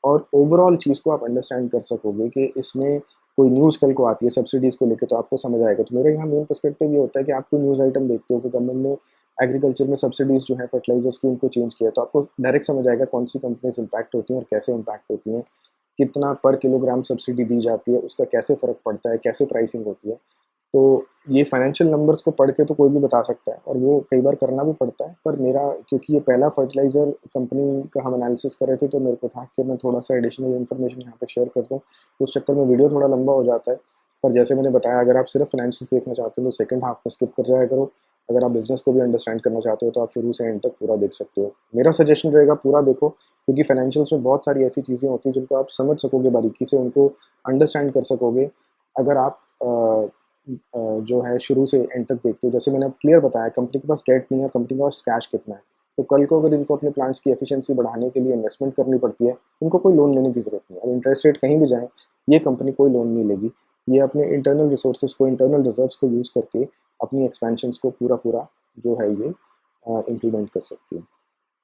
और ओवरऑल चीज़ को आप अंडरस्टैंड कर सकोगे कि इसमें कोई न्यूज़ कल को आती है सब्सिडीज़ को लेके तो आपको समझ आएगा। तो मेरा यहाँ मेन पर्सपेक्टिव ये होता है कि आप कोई न्यूज़ आइटम देखते हो कि गवर्नमेंट ने एग्रीकल्चर में सब्सिडीज़ जो है फर्टिलाइजर्स की उनको चेंज किया, तो आपको डायरेक्ट समझ आएगा कौन सी कंपनीज इम्पैक्ट होती हैं और कैसे इम्पैक्ट होती हैं, कितना पर किलोग्राम सब्सिडी दी जाती है, उसका कैसे फ़र्क पड़ता है, कैसे प्राइसिंग होती है। तो ये फाइनेंशियल नंबर्स को पढ़ के तो कोई भी बता सकता है, और वो कई बार करना भी पड़ता है, पर मेरा क्योंकि ये पहला फर्टिलाइज़र कंपनी का हम एनालिसिस कर रहे थे तो मेरे को था कि मैं थोड़ा-सा एडिशनल इन्फॉर्मेशन यहाँ पे शेयर कर दूँ। उस चक्कर में वीडियो थोड़ा लंबा हो जाता है, पर जैसे मैंने बताया अगर आप सिर्फ फाइनेंशियल्स देखना चाहते हो तो सेकंड हाफ में स्किप कर जाया करो। अगर आप बिज़नेस को भी अंडरस्टैंड करना चाहते हो तो आप शुरू से एंड तक पूरा देख सकते हो। मेरा सजेशन रहेगा पूरा देखो, क्योंकि फाइनेंशियल्स में बहुत सारी ऐसी चीज़ें होती हैं जिनको आप समझ सकोगे बारीकी से, उनको अंडरस्टैंड कर सकोगे अगर आप जो है शुरू से एंड तक देखते हो। जैसे मैंने अब क्लियर बताया कंपनी के पास डेट नहीं है, कंपनी के पास कैश कितना है, तो कल को अगर इनको अपने प्लांट्स की एफिशिएंसी बढ़ाने के लिए इन्वेस्टमेंट करनी पड़ती है, इनको कोई लोन लेने की ज़रूरत नहीं है। अब इंटरेस्ट रेट कहीं भी जाए, ये कंपनी कोई लोन नहीं लेगी। ये अपने इंटरनल रिसोर्सेज को, इंटरनल रिजर्व्स को यूज़ करके अपनी एक्सपेंशंस को पूरा-पूरा जो है ये इम्प्लीमेंट कर सकती है।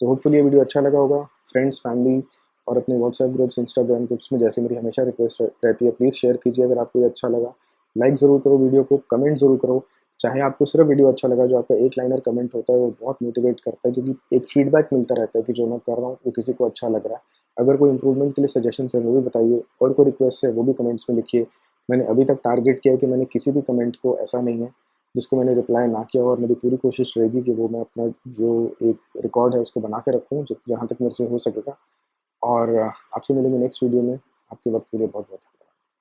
तो होपफुली ये वीडियो अच्छा लगा होगा। फ्रेंड्स, फैमिली और अपने व्हाट्सएप ग्रुप्स, इंस्टाग्राम ग्रुप्स में जैसे मेरी हमेशा रिक्वेस्ट रहती है, प्लीज़ शेयर कीजिए अगर आपको ये अच्छा लगा। लाइक ज़रूर करो वीडियो को, कमेंट ज़रूर करो। चाहे आपको सिर्फ वीडियो अच्छा लगा, जो आपका एक लाइनर कमेंट होता है वो बहुत मोटिवेट करता है, क्योंकि एक फीडबैक मिलता रहता है कि जो मैं कर रहा हूँ वो किसी को अच्छा लग रहा है। अगर कोई इंप्रूवमेंट के लिए सजेशंस है वो भी बताइए, और कोई रिक्वेस्ट है वो भी कमेंट्स में लिखिए। मैंने अभी तक टारगेट किया है कि मैंने किसी भी कमेंट को ऐसा नहीं है जिसको मैंने रिप्लाई ना किया हो, और मेरी पूरी कोशिश रहेगी कि वो मैं अपना जो एक रिकॉर्ड है उसको बना के रखूँ जहाँ तक मेरे से हो सकेगा। और आपसे मिलेंगे नेक्स्ट वीडियो में। आपके वक्त के लिए बहुत बहुत